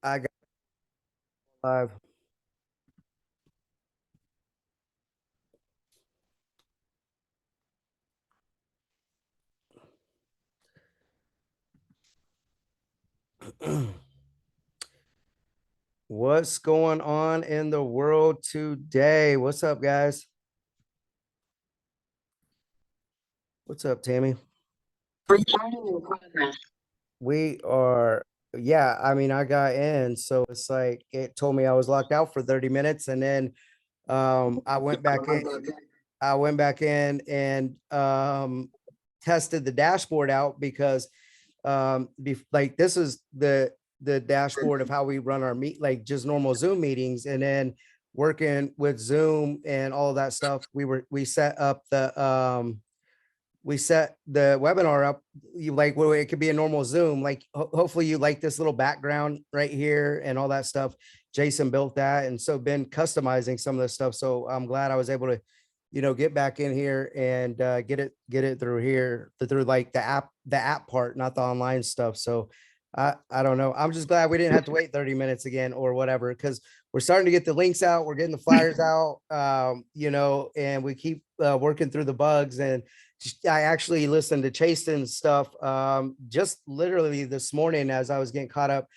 I got live. What's going on in the world today? What's up, guys? What's up, Tammy? Recording in progress. We are, yeah, I mean, I got in, so it's like it told me I was locked out for 30 minutes, and then I went back in. I went back in and tested the dashboard out because like this is the dashboard of how we run our like just normal Zoom meetings, and then working with Zoom and all of that stuff. We set up we set the webinar up. You like where it could be a normal Zoom, like hopefully you like this little background right here and all that stuff. Jason built that, and so been customizing some of this stuff. So I'm glad I was able to get back in here and get it through here, through like the app part, not the online stuff. So I don't know. I'm just glad we didn't have to wait 30 minutes again or whatever, because we're starting to get the links out. We're getting the flyers out, and we keep working through the bugs. And I actually listened to Chasten's stuff just literally this morning as I was getting caught up,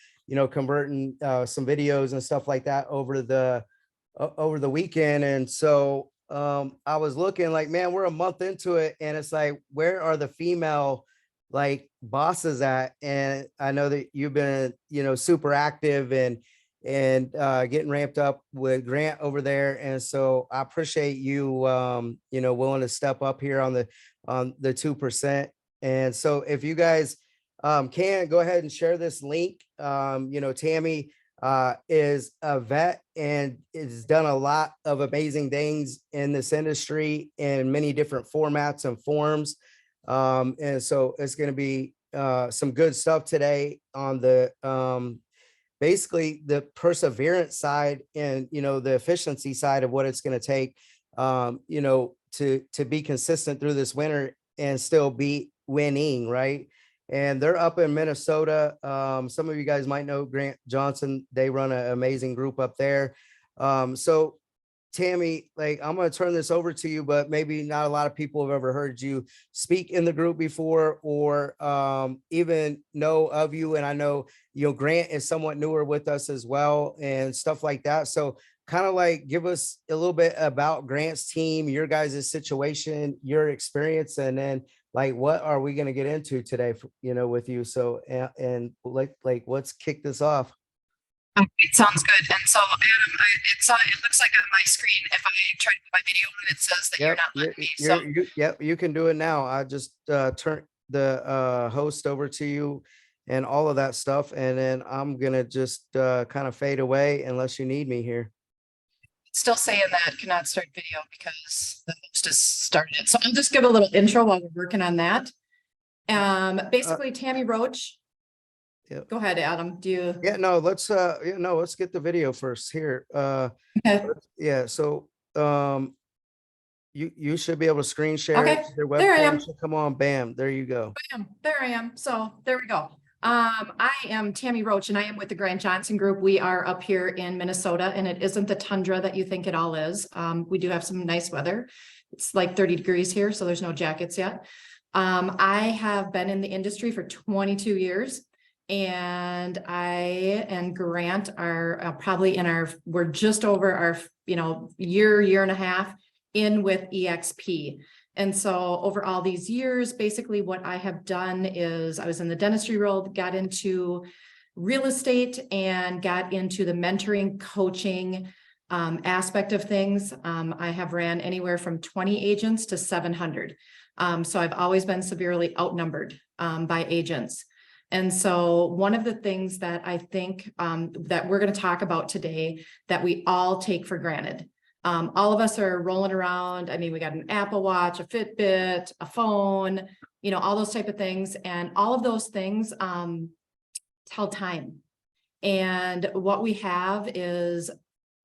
converting some videos and stuff like that over the weekend. And so I was looking like, man, we're a month into it, and it's like, where are the female like bosses at? And I know that you've been, super active and getting ramped up with Grant over there. And so I appreciate you, willing to step up here on the 2%. And so if you guys can go ahead and share this link, Tammy is a vet and has done a lot of amazing things in this industry in many different formats and forms. And so it's going to be some good stuff today on the basically the perseverance side and the efficiency side of what it's going to take to be consistent through this winter and still be winning, right? And they're up in Minnesota. Some of you guys might know Grant Johnson. They run an amazing group up there. So Tammy, like, I'm going to turn this over to you, but maybe not a lot of people have ever heard you speak in the group before, or even know of you. And I know, Grant is somewhat newer with us as well and stuff like that. So kind of like give us a little bit about Grant's team, your guys' situation, your experience, and then like, what are we going to get into today, with you? So, and like, let's kick this off. Okay, sounds good. And so, Adam, it looks like on my screen, if I try to put my video on, it says that you're not letting me. So, Yep, you can do it now. I just turn the host over to you and all of that stuff, and then I'm gonna just kind of fade away unless you need me here. it's still saying that cannot start video because the host has started it. So I'll just give a little intro while we're working on that. Basically, Tammy Roach. Yep. Go ahead, Adam. Do you? Yeah, no, let's let's get the video first here. Okay. Yeah, so you should be able to screen share Okay, their there I am. webcam should come on. Bam, there you go. Bam, there I am. So there we go. I am Tammy Roach, and I am with the Grant Johnson Group. We are up here in Minnesota, and it isn't the tundra that you think it all is. We do have some nice weather. It's like 30 degrees here, so there's no jackets yet. I have been in the industry for 22 years, and I and Grant are probably we're just over our, year and a half in with EXP. And so over all these years, basically what I have done is I was in the dentistry world, got into real estate, and got into the mentoring, coaching aspect of things. I have ran anywhere from 20 agents to 700. So I've always been severely outnumbered by agents. And so one of the things that I think that we're going to talk about today that we all take for granted. All of us are rolling around. I mean, we got an Apple Watch, a Fitbit, a phone, all those type of things. And all of those things tell time. And what we have is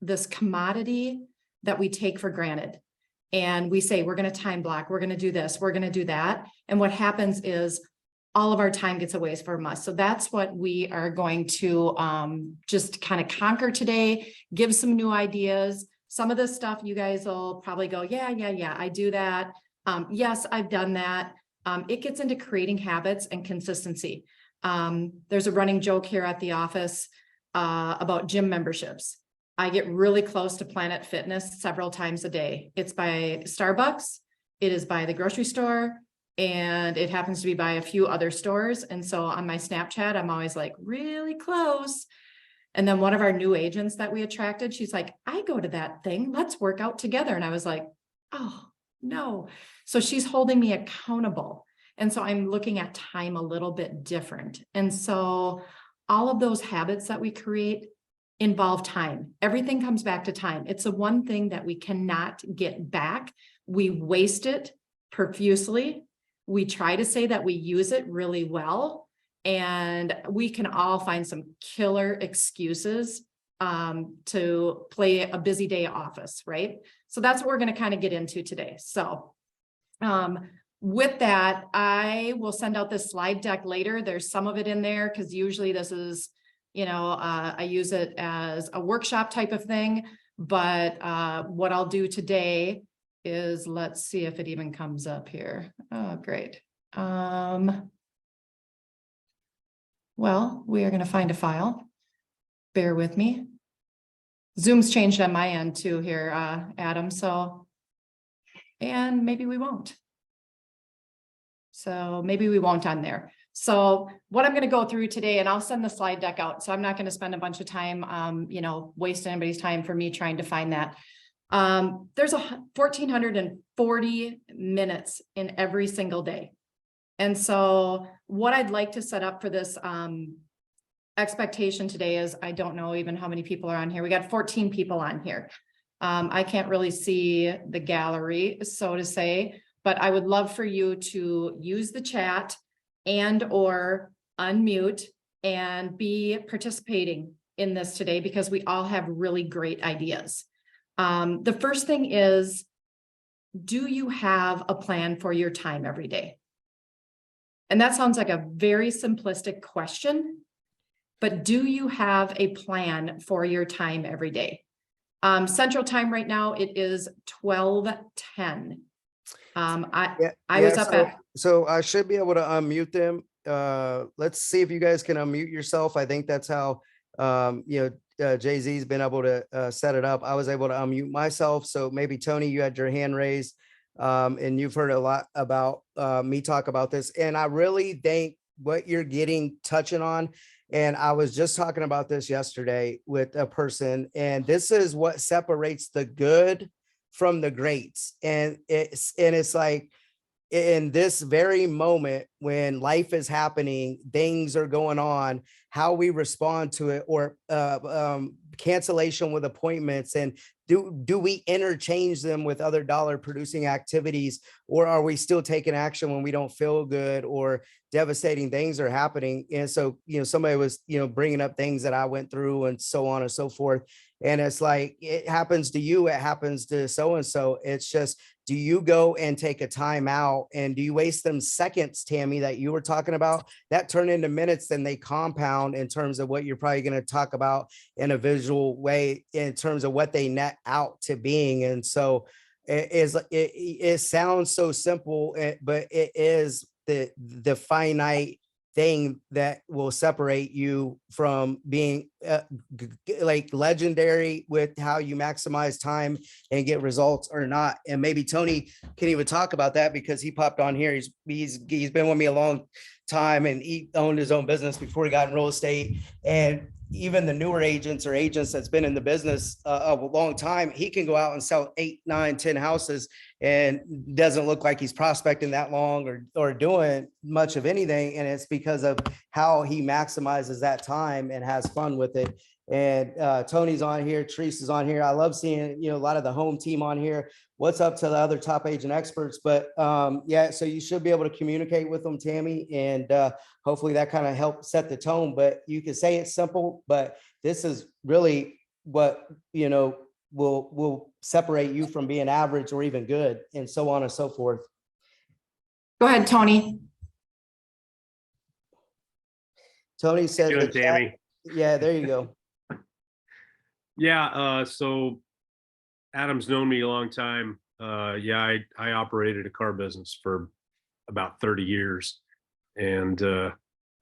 this commodity that we take for granted. And we say, we're going to time block, we're going to do this, we're going to do that. And what happens is all of our time gets away from us. So that's what we are going to just kind of conquer today, give some new ideas. Some of this stuff you guys will probably go, yeah, I do that. Yes, I've done that. It gets into creating habits and consistency. There's a running joke here at the office about gym memberships. I get really close to Planet Fitness several times a day. It's by Starbucks, it is by the grocery store, and it happens to be by a few other stores. And so on my Snapchat, I'm always like really close. And then one of our new agents that we attracted, she's like, I go to that thing, let's work out together. And I was like, oh no. So she's holding me accountable. And so I'm looking at time a little bit different. And so all of those habits that we create involve time. Everything comes back to time. It's the one thing that we cannot get back. We waste it profusely. We try to say that we use it really well, and we can all find some killer excuses to play a busy day office, right? So that's what we're going to kind of get into today. So with that, I will send out this slide deck later. There's some of it in there because usually this is, I use it as a workshop type of thing. But what I'll do today is, let's see if it even comes up here. Oh, great. Well, we are going to find a file. Bear with me. Zoom's changed on my end too here, Adam. So, and maybe we won't. So maybe we won't on there. So what I'm going to go through today, and I'll send the slide deck out. So I'm not going to spend a bunch of time, waste anybody's time for me trying to find that. There's 1,440 minutes in every single day. And so what I'd like to set up for this expectation today is, I don't know even how many people are on here. We got 14 people on here. I can't really see the gallery, so to say, but I would love for you to use the chat and or unmute and be participating in this today, because we all have really great ideas. The first thing is, do you have a plan for your time every day? And that sounds like a very simplistic question, but do you have a plan for your time every day? Central time right now, it is 12:10. I was up at. So I should be able to unmute them. Let's see if you guys can unmute yourself. I think that's how, Jay-Z's been able to set it up. I was able to unmute myself. So maybe Tony, you had your hand raised, and you've heard a lot about me talk about this. And I really think what you're touching on, and I was just talking about this yesterday with a person, and this is what separates the good from the greats. And it's like, in this very moment when life is happening, things are going on, how we respond to it, or cancellation with appointments, and do we interchange them with other dollar producing activities, or are we still taking action when we don't feel good or devastating things are happening? And so, somebody was, bringing up things that I went through and so on and so forth. And it's like, it happens to you, it happens to so-and-so. It's just, do you go and take a time out, and do you waste them seconds, Tammy, that you were talking about, that turn into minutes, then they compound in terms of what you're probably going to talk about in a visual way, in terms of what they net out to being. And so it sounds so simple, but it is the finite thing that will separate you from being like legendary with how you maximize time and get results or not. And maybe Tony can even talk about that, because he popped on here. He's been with me a long time, and he owned his own business before he got in real estate. And even the newer agents or agents that's been in the business a long time, he can go out and sell 8, 9, 10 houses and doesn't look like he's prospecting that long or doing much of anything. And it's because of how he maximizes that time and has fun with it. And Tony's on here, Teresa's on here. I love seeing, a lot of the home team on here. What's up to the other top agent experts? But yeah, so you should be able to communicate with them, Tammy, and hopefully that kind of helps set the tone. But you can say it's simple, but this is really what, will separate you from being average or even good, and so on and so forth. Go ahead, Tony. Tony said Doing, the chat. Tammy? Yeah, there you go. Yeah, so Adam's known me a long time. Yeah, I operated a car business for about 30 years and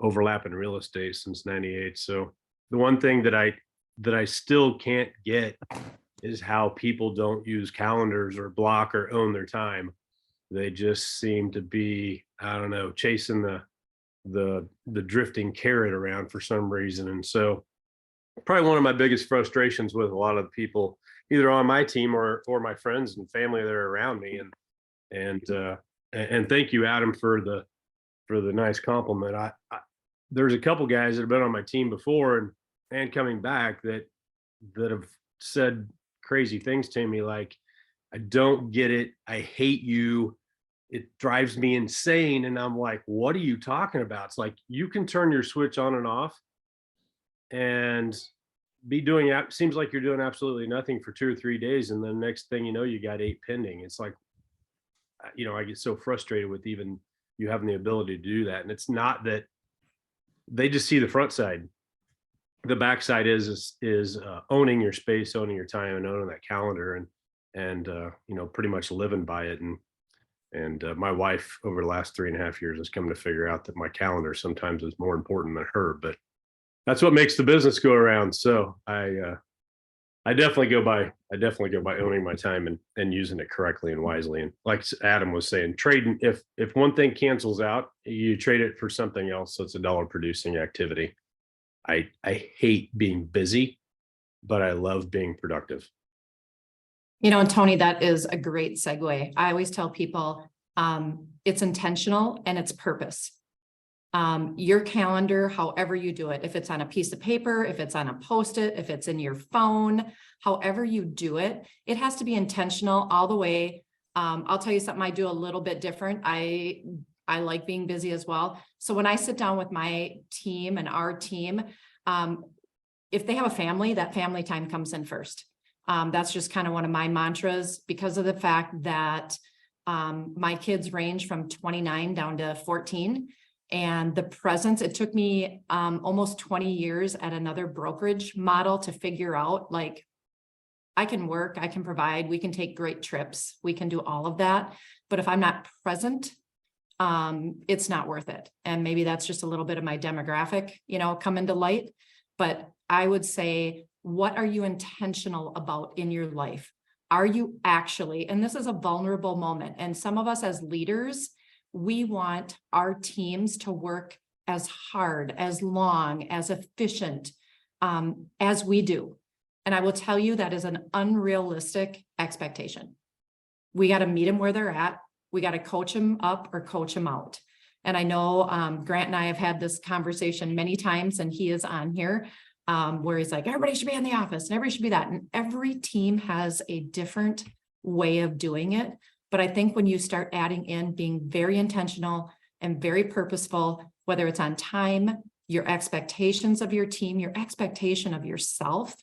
overlapping real estate since 98. So the one thing that I still can't get is how people don't use calendars or block or own their time. They just seem to be, I don't know, chasing the drifting carrot around for some reason. And so probably one of my biggest frustrations with a lot of the people either on my team or my friends and family that are around me. And thank you, Adam, for the nice compliment. There's a couple guys that have been on my team before and coming back that have said crazy things to me like, I don't get it. I hate you. It drives me insane. And I'm like, what are you talking about? It's like, you can turn your switch on and off and be doing, seems like you're doing absolutely nothing for 2 or 3 days. And then next thing you know, you got 8 pending. It's like, I get so frustrated with even you having the ability to do that. And it's not that they just see the front side. The backside is owning your space, owning your time, and owning that calendar, and pretty much living by it. And my wife over the last 3.5 years has come to figure out that my calendar sometimes is more important than her, but that's what makes the business go around. So I definitely go by owning my time and using it correctly and wisely. And like Adam was saying, trading, if one thing cancels out, you trade it for something else. So it's a dollar producing activity. I hate being busy, but I love being productive. And Tony, that is a great segue. I always tell people it's intentional and it's purpose. Your calendar, however you do it, if it's on a piece of paper, if it's on a Post-it, if it's in your phone, however you do it, it has to be intentional all the way. I'll tell you something I do a little bit different. I like being busy as well. So when I sit down with my team and our team, if they have a family, that family time comes in first. That's just kind of one of my mantras because of the fact that my kids range from 29 down to 14. And the presence, it took me almost 20 years at another brokerage model to figure out, like, I can work, I can provide, we can take great trips, we can do all of that. But if I'm not present, it's not worth it. And maybe that's just a little bit of my demographic, come into light. But I would say, what are you intentional about in your life? Are you actually, and this is a vulnerable moment, and some of us as leaders, we want our teams to work as hard, as long, as efficient as we do. And I will tell you that is an unrealistic expectation. We got to meet them where they're at. We got to coach them up or coach them out. And I know Grant and I have had this conversation many times, and he is on here where he's like, everybody should be in the office and everybody should be that. And every team has a different way of doing it. But I think when you start adding in being very intentional and very purposeful, whether it's on time, your expectations of your team, your expectation of yourself,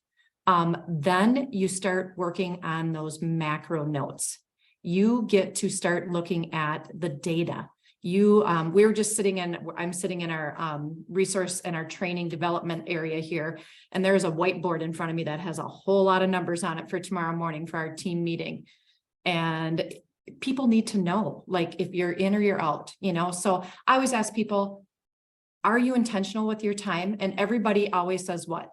then you start working on those macro notes. You get to start looking at the data. We were just I'm sitting in our resource and our training development area here. And there's a whiteboard in front of me that has a whole lot of numbers on it for tomorrow morning for our team meeting. And people need to know, like, if you're in or you're out, so I always ask people, are you intentional with your time? And everybody always says what?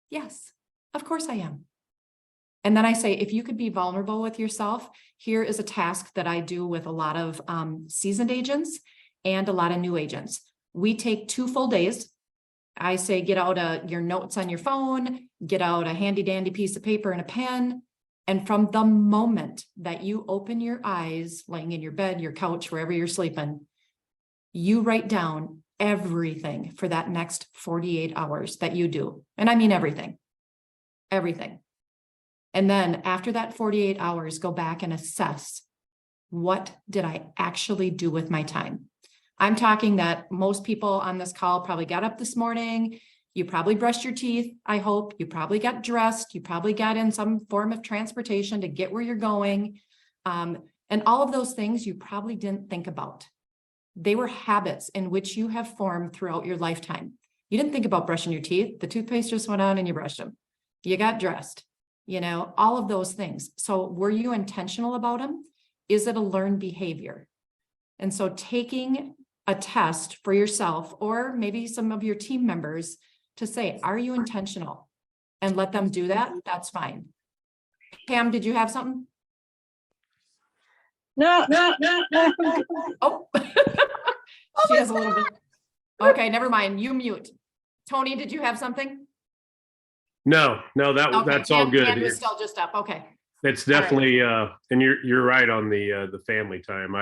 Yes, of course I am. And then I say, if you could be vulnerable with yourself, here is a task that I do with a lot of seasoned agents and a lot of new agents. We take 2 full days. I say, get out your notes on your phone, get out a handy dandy piece of paper and a pen. And from the moment that you open your eyes, laying in your bed, your couch, wherever you're sleeping, you write down everything for that next 48 hours that you do. And I mean everything. And then after that 48 hours, go back and assess, what did I actually do with my time? I'm talking that most people on this call probably got up this morning. You probably brushed your teeth, I hope. You probably got dressed. You probably got in some form of transportation to get where you're going. And all of those things you probably didn't think about. They were habits in which you have formed throughout your lifetime. You didn't think about brushing your teeth. The toothpaste just went on and you brushed them. You got dressed, all of those things. So were you intentional about them? Is it a learned behavior? And so taking a test for yourself, or maybe some of your team members, to say, are you intentional? And let them do that. That's fine. Pam, did you have something? No. Oh, she has a little bit. Okay, never mind. You mute. Tony, did you have something? No, Okay, that's all hand good. was still just up. Okay. It's definitely, and you're right on the family time.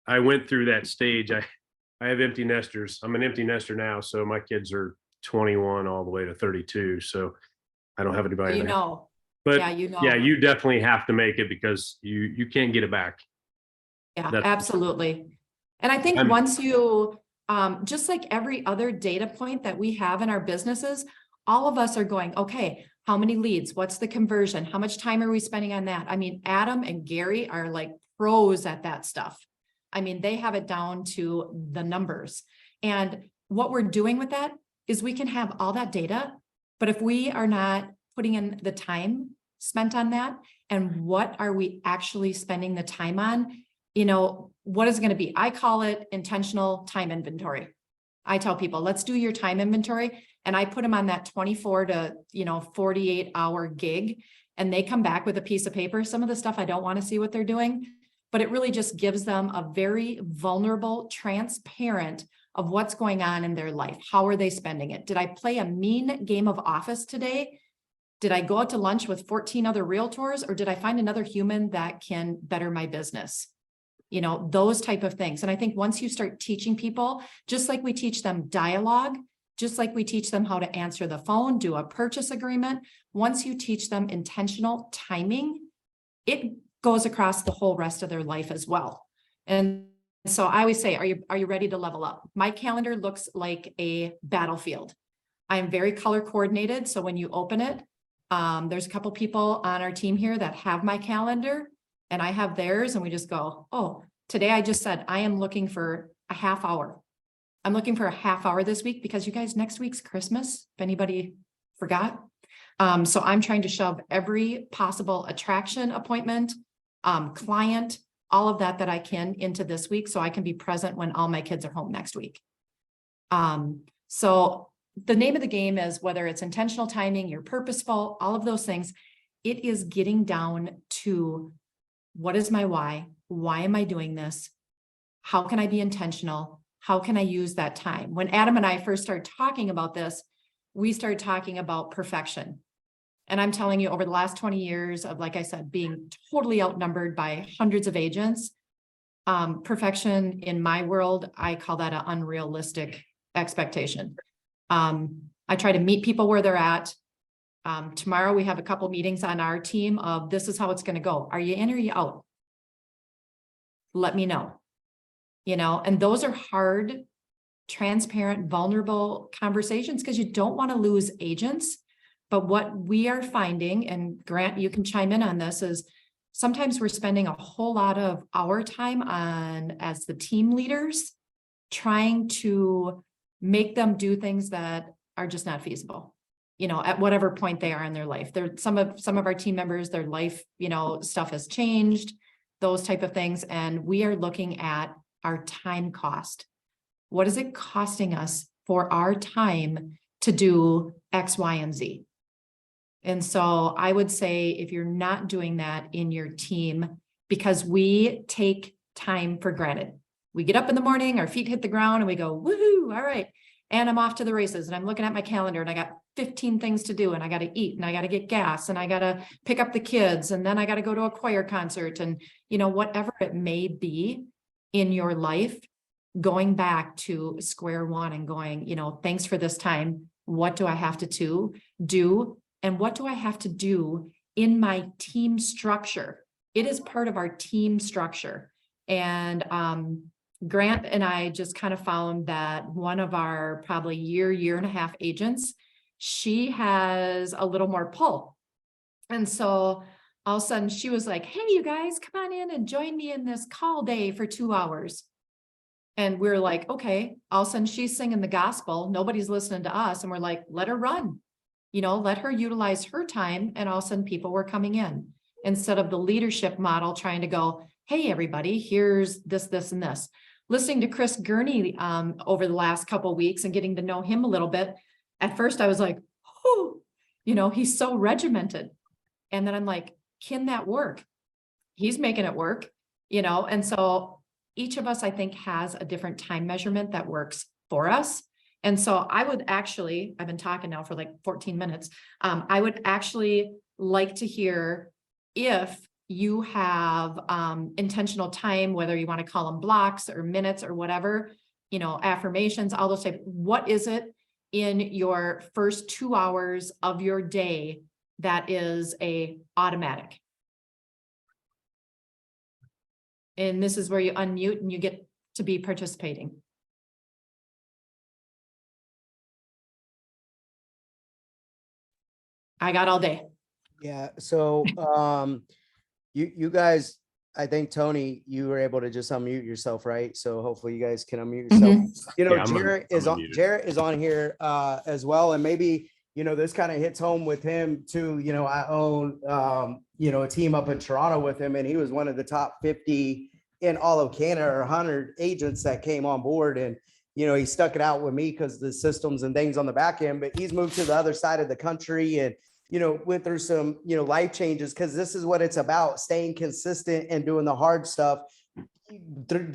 I went through that stage. I have empty nesters. I'm an empty nester now, so my kids are 21 all the way to 32. So I don't have anybody. in the house. But Yeah, yeah, you definitely have to make it because you can't get it back. Yeah, That's- absolutely. And I think once you, just like every other data point that we have in our businesses, all of us are going, okay, how many leads? What's the conversion? How much time are we spending on that? I mean, Adam and Gary are like pros at that stuff. I mean, they have it down to the numbers. And what we're doing with that is we can have all that data, but if we are not putting in the time spent on that, and what are we actually spending the time on? What is it going to be? I call it intentional time inventory. I tell people, let's do your time inventory. And I put them on that 24 to, 48 hour gig, and they come back with a piece of paper. Some of the stuff I don't want to see what they're doing, but it really just gives them a very vulnerable, transparent of what's going on in their life. How are they spending it? Did I play a mean game of office today? Did I go out to lunch with 14 other realtors, or did I find another human that can better my business? Those type of things. And I think once you start teaching people, just like we teach them dialogue, just like we teach them how to answer the phone, do a purchase agreement, once you teach them intentional timing, it goes across the whole rest of their life as well. And so I always say, are you ready to level up? My calendar looks like a battlefield. I am very color coordinated. So when you open it, there's a couple people on our team here that have my calendar, and I have theirs, and we just go, oh, today I just said, I am looking for a half hour. I'm looking for a half hour this week because you guys, next week's Christmas, if anybody forgot. So I'm trying to shove every possible attraction appointment, client, all of that I can into this week, so I can be present when all my kids are home next week. So the name of the game is, whether it's intentional timing, you're purposeful, all of those things, it is getting down to, what is my why? Why am I doing this? How can I be intentional? How can I use that time? When Adam and I first started talking about this, we started talking about perfection. And I'm telling you, over the last 20 years of, like I said, being totally outnumbered by hundreds of agents, perfection in my world, I call that an unrealistic expectation. I try to meet people where they're at. Tomorrow we have a couple meetings on our team of, this is how it's going to go. Are you in or are you out? Let me know. And those are hard, transparent, vulnerable conversations, because you don't want to lose agents. But what we are finding, and Grant, you can chime in on this, is sometimes we're spending a whole lot of our time on, as the team leaders, trying to make them do things that are just not feasible. At whatever point they are in their life. Some of our team members, their life, stuff has changed, those type of things. And we are looking at our time cost. What is it costing us for our time to do X, Y, and Z? And so I would say, if you're not doing that in your team, because we take time for granted. We get up in the morning, our feet hit the ground, and we go, woohoo, all right. And I'm off to the races, and I'm looking at my calendar, and I got 15 things to do, and I got to eat, and I got to get gas, and I got to pick up the kids, and then I got to go to a choir concert, and whatever it may be in your life, going back to square one and going, thanks for this time. What do I have to do? And what do I have to do in my team structure? It is part of our team structure. And Grant and I just kind of found that one of our probably year and a half agents, she has a little more pull. And so all of a sudden she was like, hey, you guys, come on in and join me in this call day for 2 hours. And we're like, okay, all of a sudden she's singing the gospel. Nobody's listening to us. And we're like, let her run, let her utilize her time. And all of a sudden people were coming in instead of the leadership model trying to go, hey, everybody, here's this, this, and this. Listening to Chris Gurney over the last couple of weeks and getting to know him a little bit. At first I was like, oh, he's so regimented. And then I'm like, can that work? He's making it work, and so each of us, I think, has a different time measurement that works for us. And so I've been talking now for like 14 minutes. I would actually like to hear if you have intentional time, whether you want to call them blocks or minutes or whatever, affirmations, all those types. What is it in your first 2 hours of your day that is a automatic? And this is where you unmute and you get to be participating. I got all day. Yeah. So, you guys, I think Tony, you were able to just unmute yourself, right? So hopefully you guys can unmute yourself. Yeah, I'm Jarrett is on, unmuted. Jarrett is on here, as well. And maybe, this kind of hits home with him too. I own, a team up in Toronto with him, and he was one of the top 50 in all of Canada, or 100 agents that came on board. And, he stuck it out with me because the systems and things on the back end, but he's moved to the other side of the country and, went through some, life changes, because this is what it's about, staying consistent and doing the hard stuff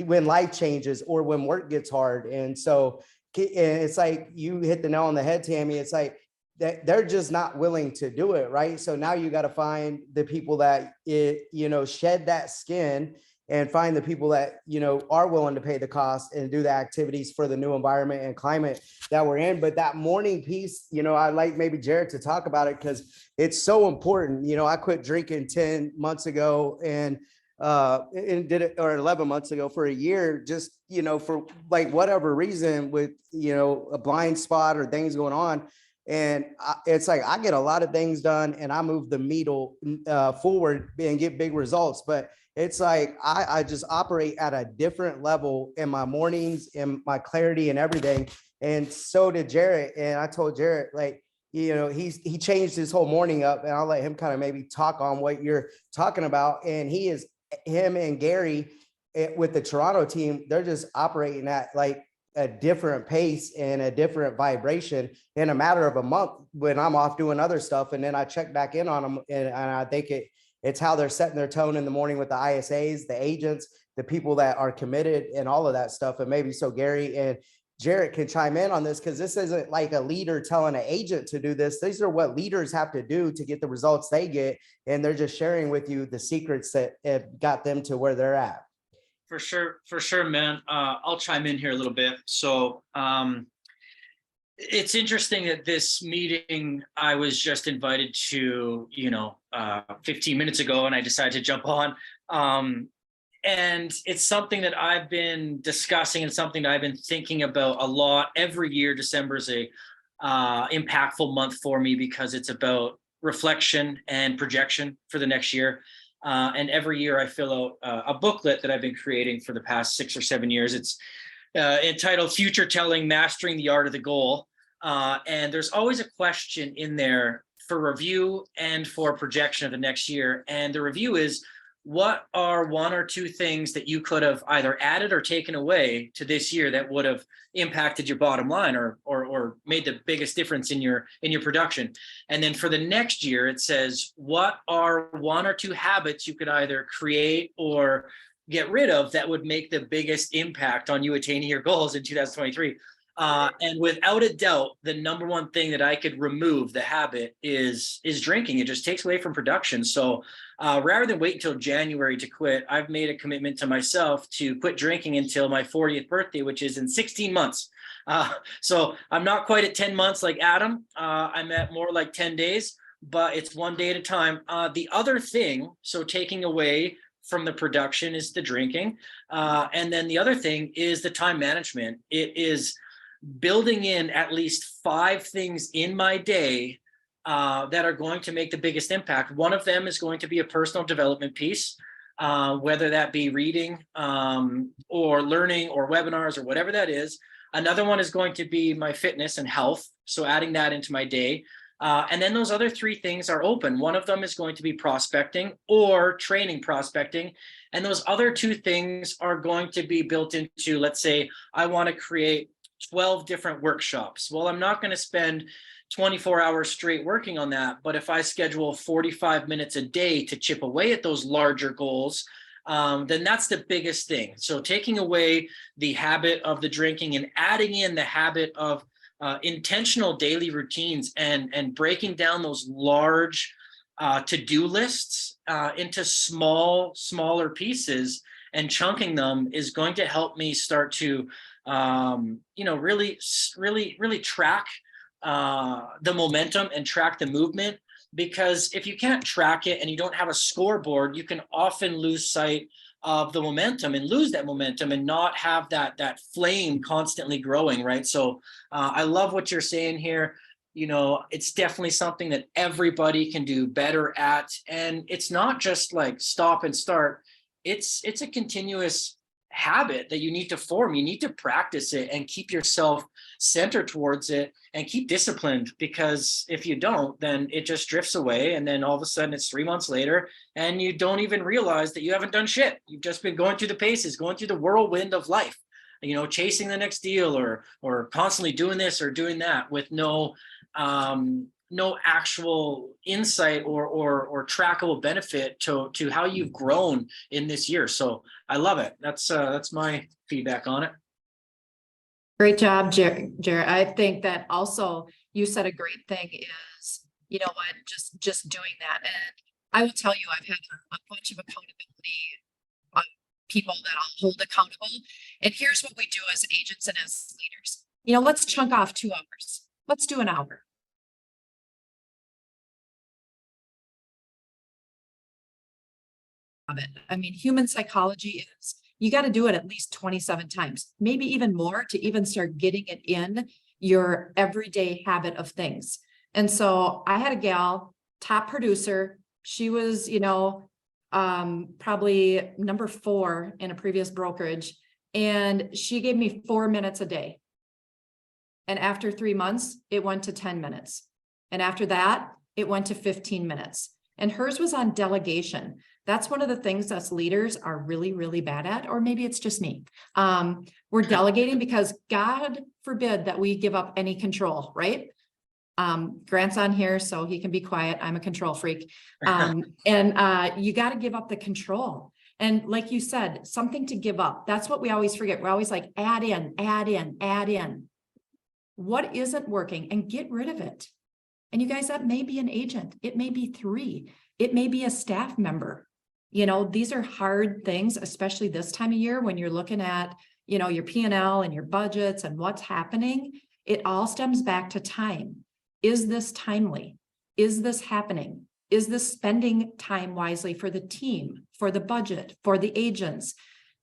when life changes or when work gets hard. And so it's like you hit the nail on the head, Tammy. It's like that they're just not willing to do it, right? So now you got to find the people that shed that skin, and find the people that, are willing to pay the cost and do the activities for the new environment and climate that we're in. But that morning piece, I'd like maybe Jarrett to talk about it, because it's so important. I quit drinking 10 months ago and did it, or 11 months ago, for a year, just, for like whatever reason, with, a blind spot or things going on. And it's like, I get a lot of things done and I move the needle forward and get big results. But it's like, I just operate at a different level in my mornings and my clarity and everything. And so did Jarrett. And I told Jarrett, like, he changed his whole morning up, and I'll let him kind of maybe talk on what you're talking about. And him and Gary with the Toronto team, they're just operating at like a different pace and a different vibration in a matter of a month, when I'm off doing other stuff. And then I check back in on them, and I think it's how they're setting their tone in the morning with the ISAs, the agents, the people that are committed, and all of that stuff. And maybe so Gary and Jarrett can chime in on this, because this isn't like a leader telling an agent to do this. These are what leaders have to do to get the results they get. And they're just sharing with you the secrets that have got them to where they're at. For sure, man. I'll chime in here a little bit. So it's interesting that this meeting I was just invited to, 15 minutes ago, and I decided to jump on. And it's something that I've been discussing and something that I've been thinking about a lot. Every year, December is a impactful month for me, because it's about reflection and projection for the next year. And every year I fill out a booklet that I've been creating for the past 6 or 7 years. It's entitled Future Telling, Mastering the Art of the Goal. And there's always a question in there for review and for projection of the next year. And the review is, what are 1 or 2 things that you could have either added or taken away to this year that would have impacted your bottom line or made the biggest difference in your production? And then for the next year, it says, what are 1 or 2 habits you could either create or get rid of that would make the biggest impact on you attaining your goals in 2023? And without a doubt, the number one thing that I could remove, the habit, is drinking. It just takes away from production. So rather than wait until January to quit, I've made a commitment to myself to quit drinking until my 40th birthday, which is in 16 months. So I'm not quite at 10 months like Adam. I'm at more like 10 days, but it's 1 day at a time. The other thing, so taking away from the production, is the drinking. And then the other thing is the time management. It is building in at least 5 things in my day that are going to make the biggest impact. One of them is going to be a personal development piece. whether that be reading or learning or webinars or whatever that is. Another one is going to be my fitness and health. So adding that into my day. And then those other three things are open. One of them is going to be prospecting or training prospecting. And those other two things are going to be built into, let's say, I want to create 12 different workshops. Well, I'm not going to spend 24 hours straight working on that. But if I schedule 45 minutes a day to chip away at those larger goals, then that's the biggest thing. So taking away the habit of the drinking and adding in the habit of intentional daily routines and breaking down those large to-do lists into smaller pieces and chunking them is going to help me start to, really track the momentum and track the movement. Because if you can't track it and you don't have a scoreboard, you can often lose sight of the momentum and lose that momentum and not have that flame constantly growing, right? So I love what you're saying here. It's definitely something that everybody can do better at. And it's not just like stop and start. It's a continuous habit that you need to form. You need to practice it and keep yourself centered towards it and keep disciplined, because if you don't, then it just drifts away. And then all of a sudden it's 3 months later and you don't even realize that you haven't done shit. You've just been going through the paces, going through the whirlwind of life, chasing the next deal or constantly doing this or doing that with no actual insight or trackable benefit to how you've grown in this year. So I love it. That's my feedback on it. Great job, Jared. I think that also you said a great thing is, just doing that. And I will tell you, I've had a bunch of accountability people that I'll hold accountable. And here's what we do as agents and as leaders. Let's chunk off 2 hours. Let's do an hour. I mean, human psychology is you got to do it at least 27 times, maybe even more, to even start getting it in your everyday habit of things. And so I had a gal, top producer. She was, probably number 4 in a previous brokerage. And she gave me 4 minutes a day. And after 3 months, it went to 10 minutes. And after that, it went to 15 minutes. And hers was on delegation. That's one of the things us leaders are really, really bad at, or maybe it's just me. We're delegating because God forbid that we give up any control, right? Grant's on here, so he can be quiet. I'm a control freak. And you got to give up the control. And like you said, something to give up. That's what we always forget. We're always like, add in, add in, add in. What isn't working, and get rid of it. And you guys, that may be an agent. It may be 3. It may be a staff member. These are hard things, especially this time of year when you're looking at, your P&L and your budgets and what's happening. It all stems back to time. Is this timely? Is this happening? Is this spending time wisely for the team, for the budget, for the agents?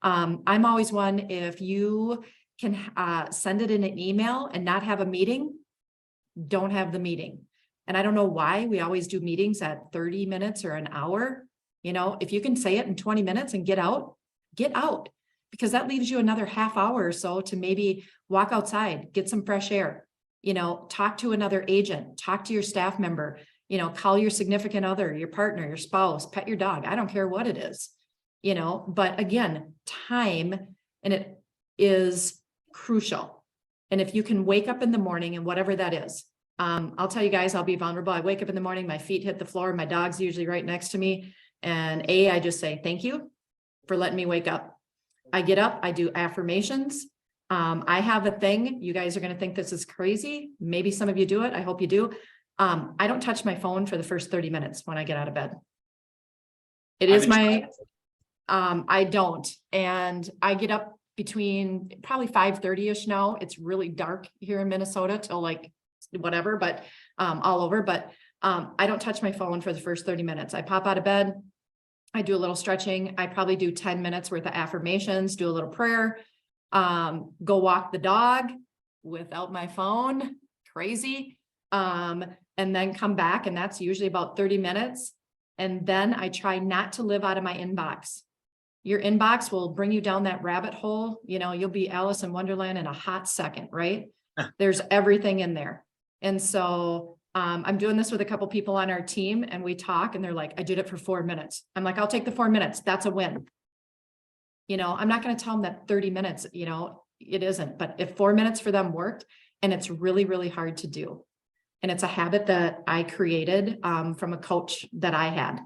I'm always one, if you can send it in an email and not have a meeting, don't have the meeting. And I don't know why we always do meetings at 30 minutes or an hour. If you can say it in 20 minutes and get out, because that leaves you another half hour or so to maybe walk outside, get some fresh air, talk to another agent, talk to your staff member, call your significant other, your partner, your spouse, pet your dog. I don't care what it is, but again, time, and it is crucial. And if you can wake up in the morning, and whatever that is, I'll tell you guys, I'll be vulnerable. I wake up in the morning, my feet hit the floor, my dog's usually right next to me. And I just say, thank you for letting me wake up. I get up, I do affirmations. I have a thing. You guys are going to think this is crazy. Maybe some of you do it. I hope you do. I don't touch my phone for the first 30 minutes when I get out of bed. It is I don't. And I get up between probably 5:30ish now. It's really dark here in Minnesota till like whatever, but all over. But I don't touch my phone for the first 30 minutes. I pop out of bed. I do a little stretching. I probably do 10 minutes worth of affirmations, do a little prayer, go walk the dog without my phone, crazy. And then come back, and that's usually about 30 minutes. And then I try not to live out of my inbox. Your inbox will bring you down that rabbit hole. You know, you'll be Alice in Wonderland in a hot second, right? There's everything in there. And so I'm doing this with a couple people on our team, and we talk and they're like, I did it for 4 minutes. I'm like, I'll take the 4 minutes. That's a win. You know, I'm not going to tell them that 30 minutes, you know, it isn't, but if 4 minutes for them worked, and it's really, really hard to do. And it's a habit that I created from a coach that I had.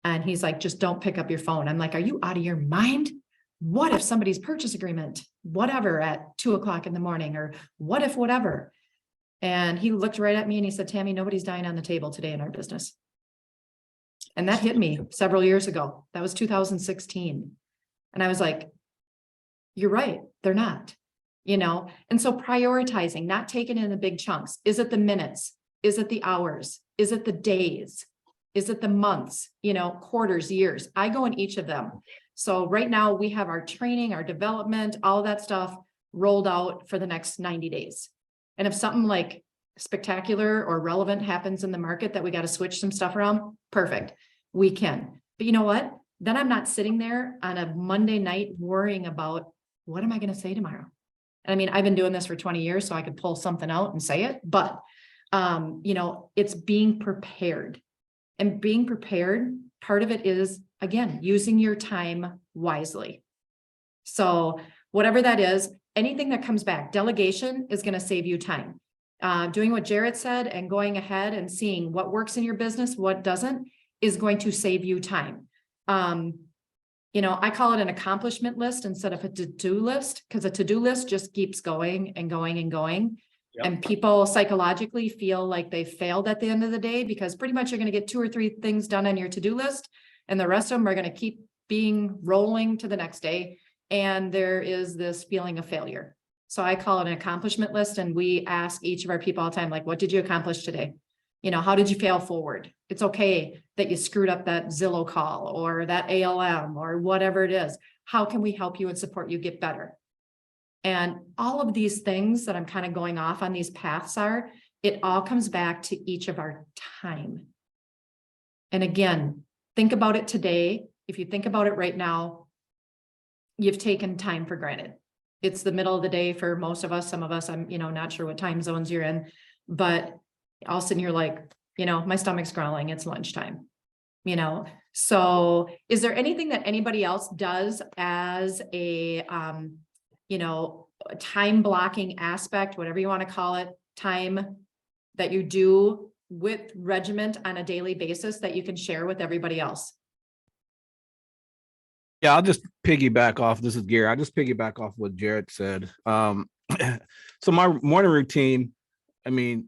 And he's like, just don't pick up your phone. I'm like, are you out of your mind? What if somebody's purchase agreement, whatever, at 2 o'clock in the morning, or what if whatever? And he looked right at me and he said, Tammy, nobody's dying on the table today in our business. And that hit me several years ago. That was 2016. And I was like, you're right, they're not, you know? And so prioritizing, not taking in the big chunks. Is it the minutes? Is it the hours? Is it the days? Is it the months, you know, quarters, years? I go in each of them. So right now we have our training, our development, all that stuff rolled out for the next 90 days. And if something like spectacular or relevant happens in the market that we got to switch some stuff around, perfect, we can. But you know what? Then I'm not sitting there on a Monday night worrying about what am I going to say tomorrow? And I mean, I've been doing this for 20 years, so I could pull something out and say it, but you know, it's being prepared. And being prepared, part of it is, again, using your time wisely. So whatever that is, anything that comes back, delegation is going to save you time. Doing what Jarrett said and going ahead and seeing what works in your business, what doesn't, is going to save you time. You know, I call it an accomplishment list instead of a to-do list, because a to-do list just keeps going and going and going. Yep. And people psychologically feel like they failed at the end of the day, because pretty much you're going to get 2 or 3 things done on your to-do list, and the rest of them are going to keep being rolling to the next day. And there is this feeling of failure. So I call it an accomplishment list. And we ask each of our people all the time, like, what did you accomplish today? You know, how did you fail forward? It's okay that you screwed up that Zillow call or that ALM or whatever it is. How can we help you and support you get better? And all of these things that I'm kind of going off on these paths are, it all comes back to each of our time. And again, think about it today. If you think about it right now, you've taken time for granted. It's the middle of the day for most of us. Some of us, I'm, you know, not sure what time zones you're in, but all of a sudden you're like, you know, my stomach's growling, it's lunchtime, you know? So is there anything that anybody else does as a, you know, time blocking aspect, whatever you want to call it, time that you do with regiment on a daily basis that you can share with everybody else? Yeah, I'll just piggyback off. This is Gary. I just piggyback off what Jarrett said. So my morning routine, I mean,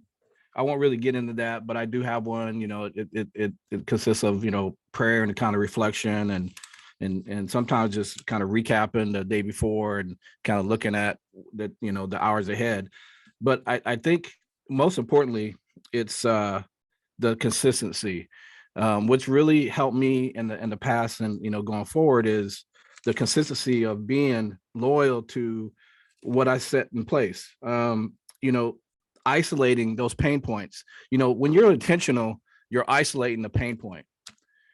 I won't really get into that, but I do have one. You know, it consists of, you know, prayer and kind of reflection and sometimes just kind of recapping the day before and kind of looking at the, you know, the hours ahead. But I think most importantly, it's the consistency. What's really helped me in the past and, you know, going forward is the consistency of being loyal to what I set in place. You know, isolating those pain points. You know, when you're intentional, you're isolating the pain point,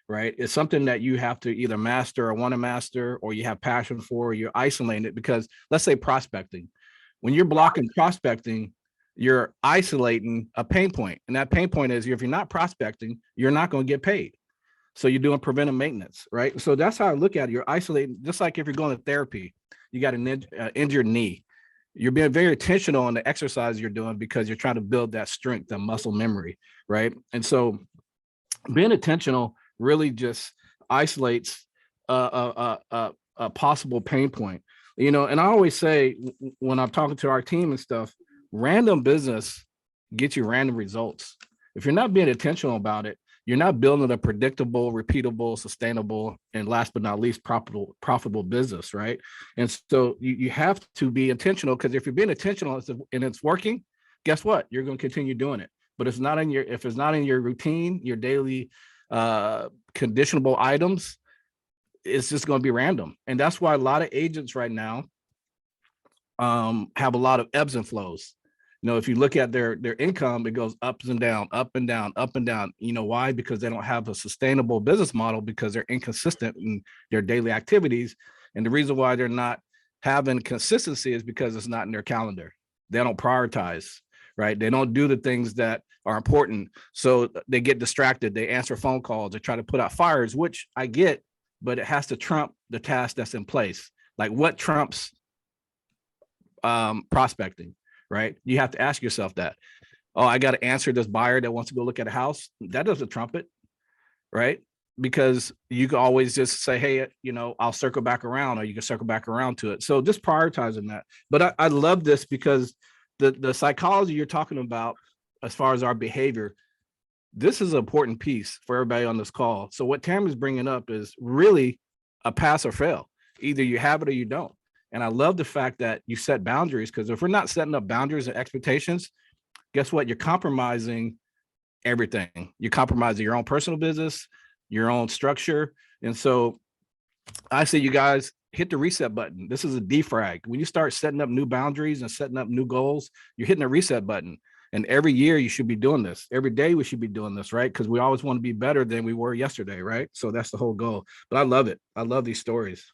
right? It's something that you have to either master or want to master, or you have passion for, or you're isolating it. Because let's say prospecting, when you're blocking prospecting, you're isolating a pain point. And that pain point is, if you're not prospecting, you're not going to get paid. So you're doing preventive maintenance, right? So that's how I look at it. You're isolating, just like if you're going to therapy, you got an injured knee. You're being very intentional on the exercise you're doing because you're trying to build that strength, that muscle memory, right? And so being intentional really just isolates a possible pain point, you know. And I always say when I'm talking to our team and stuff, random business gets you random results. If you're not being intentional about it, you're not building a predictable, repeatable, sustainable, and last but not least, profitable business, right? And so you have to be intentional, because if you're being intentional and it's working, guess what? You're going to continue doing it. But if it's not in your routine, your daily conditionable items, it's just going to be random. And that's why a lot of agents right now have a lot of ebbs and flows. You know, if you look at their income, it goes up and down, up and down, up and down. You know why? Because they don't have a sustainable business model, because they're inconsistent in their daily activities. And the reason why they're not having consistency is because it's not in their calendar. They don't prioritize, right? They don't do the things that are important. So they get distracted. They answer phone calls. They try to put out fires, which I get, but it has to trump the task that's in place. Like, what trumps prospecting, right? You have to ask yourself that. Oh, I got to answer this buyer that wants to go look at a house. That doesn't trump it, right? Because you can always just say, hey, you know, I'll circle back around, or you can circle back around to it. So just prioritizing that. But I love this, because the psychology you're talking about, as far as our behavior, this is an important piece for everybody on this call. So what Tammy's bringing up is really a pass or fail. Either you have it or you don't. And I love the fact that you set boundaries, because if we're not setting up boundaries and expectations, guess what? You're compromising everything. You're compromising your own personal business, your own structure. And so I say, you guys, hit the reset button. This is a defrag. When you start setting up new boundaries and setting up new goals, you're hitting a reset button. And every year you should be doing this. Every day we should be doing this, right? Because we always want to be better than we were yesterday, right? So that's the whole goal. But I love it. I love these stories.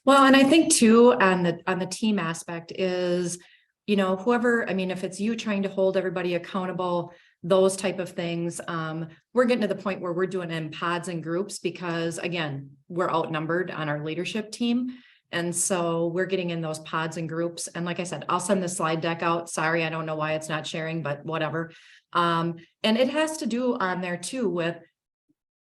Well, and I think too, on the team aspect is, you know, whoever, I mean, if it's you trying to hold everybody accountable, those type of things, we're getting to the point where we're doing it in pods and groups, because again, we're outnumbered on our leadership team. And so we're getting in those pods and groups. And like I said, I'll send the slide deck out. Sorry, I don't know why it's not sharing, but whatever. And it has to do on there too with,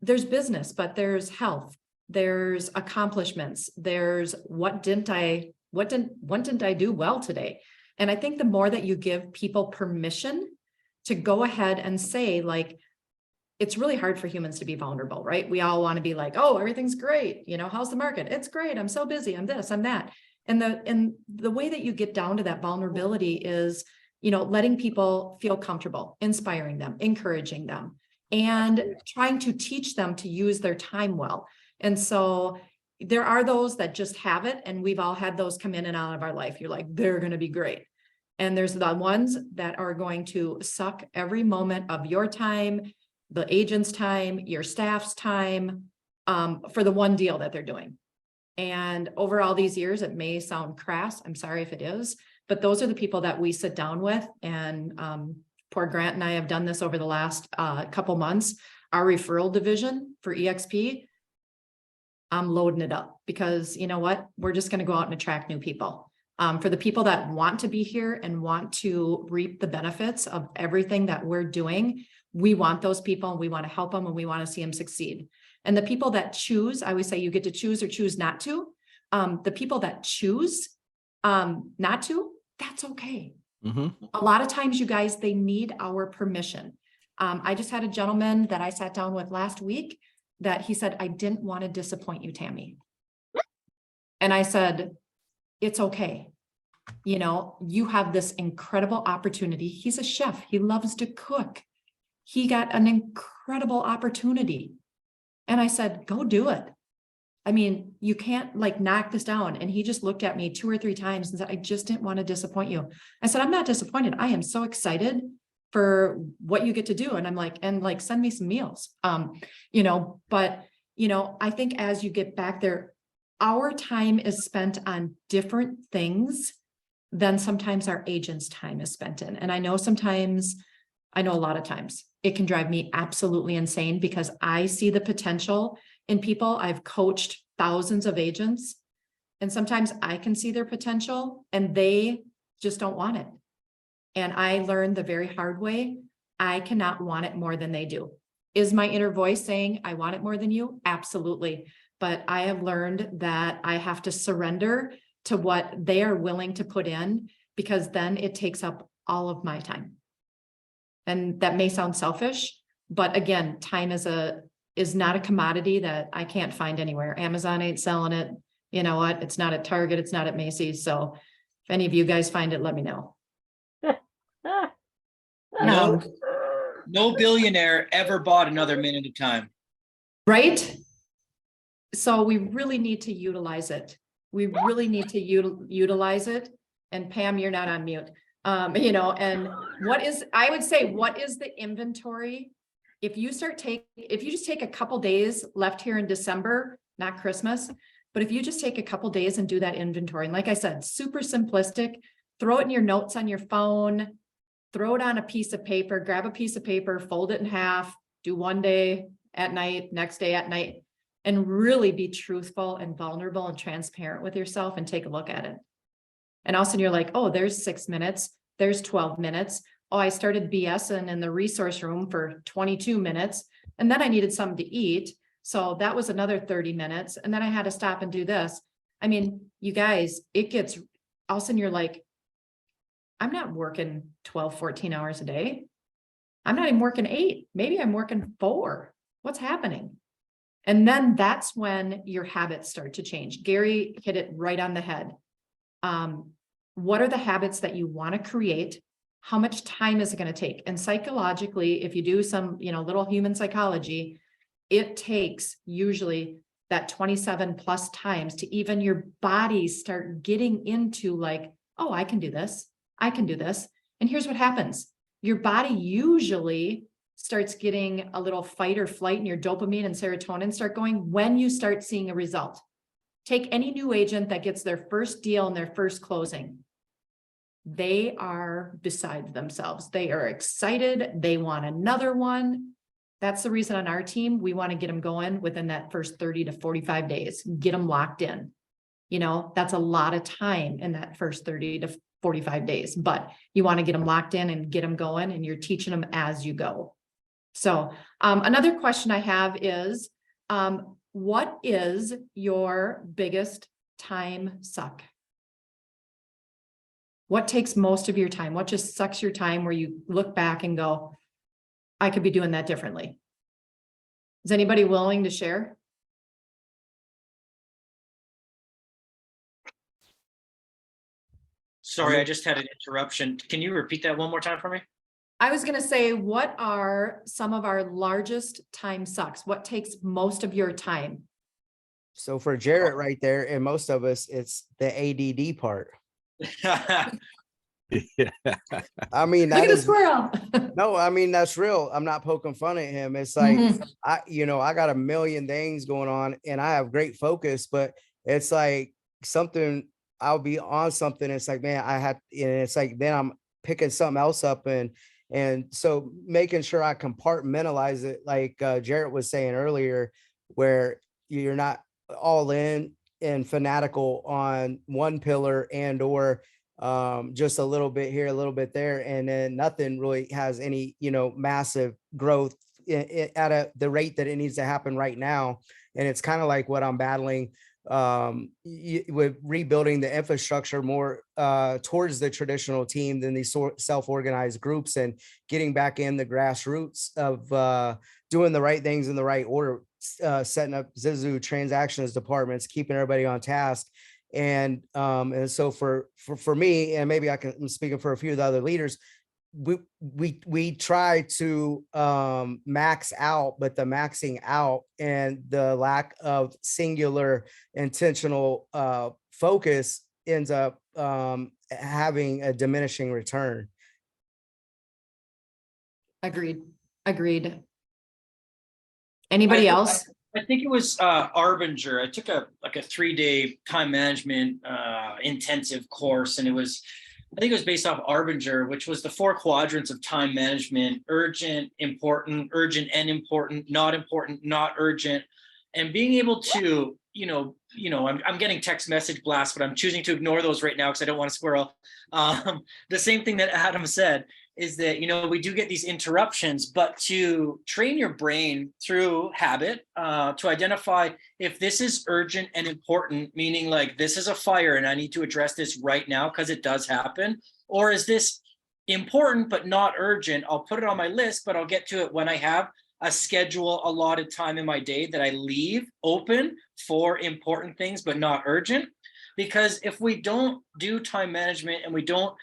there's business, but there's health, there's accomplishments, there's what didn't I do well today? And I think the more that you give people permission to go ahead and say, like, it's really hard for humans to be vulnerable, right? We all want to be like, oh, everything's great. You know, how's the market? It's great. I'm so busy. I'm this, I'm that. And the way that you get down to that vulnerability is, you know, letting people feel comfortable, inspiring them, encouraging them, and trying to teach them to use their time well. And so there are those that just have it. And we've all had those come in and out of our life. You're like, they're going to be great. And there's the ones that are going to suck every moment of your time, the agent's time, your staff's time, for the one deal that they're doing. And over all these years, it may sound crass. I'm sorry if it is, but those are the people that we sit down with. And poor Grant and I have done this over the last couple months. Our referral division for EXP, I'm loading it up, because you know what? We're just going to go out and attract new people. For the people that want to be here and want to reap the benefits of everything that we're doing, we want those people, and we want to help them, and we want to see them succeed. And the people that choose, I always say you get to choose or choose not to. The people that choose not to, that's okay. Mm-hmm. A lot of times, you guys, they need our permission. I just had a gentleman that I sat down with last week that he said, I didn't want to disappoint you, Tammy. And I said, it's okay. You know, you have this incredible opportunity. He's a chef. He loves to cook. He got an incredible opportunity. And I said, go do it. I mean, you can't like knock this down. And he just looked at me 2 or 3 times and said, I just didn't want to disappoint you. I said, I'm not disappointed. I am so excited for what you get to do. And I'm like, and like, send me some meals. You know, but, you know, I think as you get back there, our time is spent on different things than sometimes our agent's time is spent in. And I know a lot of times it can drive me absolutely insane, because I see the potential in people. I've coached thousands of agents, and sometimes I can see their potential and they just don't want it. And I learned the very hard way, I cannot want it more than they do. Is my inner voice saying I want it more than you? Absolutely. But I have learned that I have to surrender to what they are willing to put in, because then it takes up all of my time. And that may sound selfish, but again, time is not a commodity that I can't find anywhere. Amazon ain't selling it. You know what? It's not at Target. It's not at Macy's. So if any of you guys find it, let me know. No billionaire ever bought another minute of time. Right? So we really need to utilize it. We really need to utilize it. And Pam, you're not on mute. You know, and I would say, what is the inventory? If you just take a couple days left here in December, not Christmas, but if you just take a couple days and do that inventory, and like I said, super simplistic, throw it in your notes on your phone, throw it on a piece of paper, grab a piece of paper, fold it in half, do one day at night, next day at night, and really be truthful and vulnerable and transparent with yourself and take a look at it. And all of a sudden you're like, oh, there's 6 minutes, there's 12 minutes. Oh, I started BSing in the resource room for 22 minutes, and then I needed something to eat. So that was another 30 minutes. And then I had to stop and do this. I mean, you guys, it gets, all of a sudden you're like, I'm not working 12, 14 hours a day. I'm not even working 8. Maybe I'm working 4. What's happening? And then that's when your habits start to change. Gary hit it right on the head. What are the habits that you want to create? How much time is it going to take? And psychologically, if you do some, little human psychology, it takes usually that 27 plus times to even your body start getting into like, oh, I can do this. I can do this. And here's what happens. Your body usually starts getting a little fight or flight, and your dopamine and serotonin start going when you start seeing a result. Take any new agent that gets their first deal and their first closing. They are beside themselves. They are excited. They want another one. That's the reason on our team, we want to get them going within that first 30 to 45 days, get them locked in. That's a lot of time in that first 30 to 45 days, but you want to get them locked in and get them going, and you're teaching them as you go. So another question I have is, what is your biggest time suck? What takes most of your time? What just sucks your time where you look back and go, I could be doing that differently? Is anybody willing to share? Sorry, I just had an interruption. Can you repeat that one more time for me? I was going to say, what are some of our largest time sucks? What takes most of your time? So for Jarrett right there, and most of us, it's the ADD part. Yeah. I mean, Look that at the is squirrel. no, I mean, that's real. I'm not poking fun at him. It's like, Mhm. I got a million things going on and I have great focus, but it's like something, I'll be on something. It's like, man, and it's like, then I'm picking something else up, and so making sure I compartmentalize it, like Jarrett was saying earlier, where you're not all in and fanatical on one pillar or just a little bit here, a little bit there, and then nothing really has any massive growth at the rate that it needs to happen right now. And it's kind of like what I'm battling with rebuilding the infrastructure more towards the traditional team than these self-organized groups, and getting back in the grassroots of doing the right things in the right order, setting up Zizu transactions departments, keeping everybody on task. And so for me, and maybe I'm speaking for a few of the other leaders, we try to max out, but the maxing out and the lack of singular intentional focus ends up having a diminishing return. Agreed. Anybody else? I think it was Arbinger. I took a 3-day time management intensive course, and I think it was based off Arbinger, which was the 4 quadrants of time management: urgent, important, urgent and important, not urgent. And being able to, I'm getting text message blasts, but I'm choosing to ignore those right now because I don't want to squirrel. The same thing that Adam said is that, we do get these interruptions, but to train your brain through habit, to identify if this is urgent and important, meaning like this is a fire and I need to address this right now because it does happen, or is this important but not urgent? I'll put it on my list, but I'll get to it when I have a schedule, allotted time in my day that I leave open for important things but not urgent. Because if we don't do time management and we don't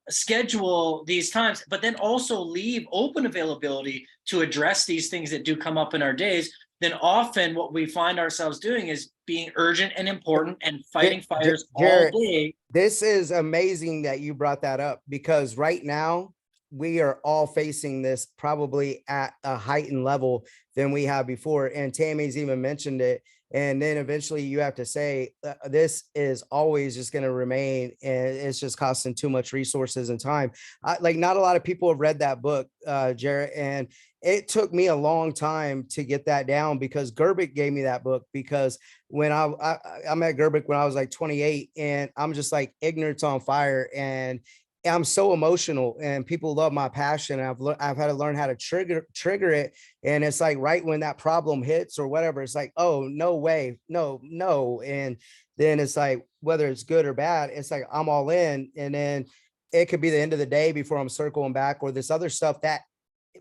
schedule these times, but then also leave open availability to address these things that do come up in our days, then often what we find ourselves doing is being urgent and important and fighting fires all Jared, day. this is amazing that you brought that up, because right now we are all facing this probably at a heightened level than we have before. And Tammy's even mentioned it. And then eventually you have to say, this is always just going to remain, and it's just costing too much resources and time. Like, not a lot of people have read that book, Jared, and it took me a long time to get that down, because Gerbic gave me that book. Because when I met Gerbic when I was like 28, and I'm just like ignorance on fire, and I'm so emotional, and people love my passion. I've had to learn how to trigger it. And it's like, right when that problem hits or whatever, it's like, oh, no way, no. And then it's like, whether it's good or bad, it's like, I'm all in. And then it could be the end of the day before I'm circling back, or this other stuff that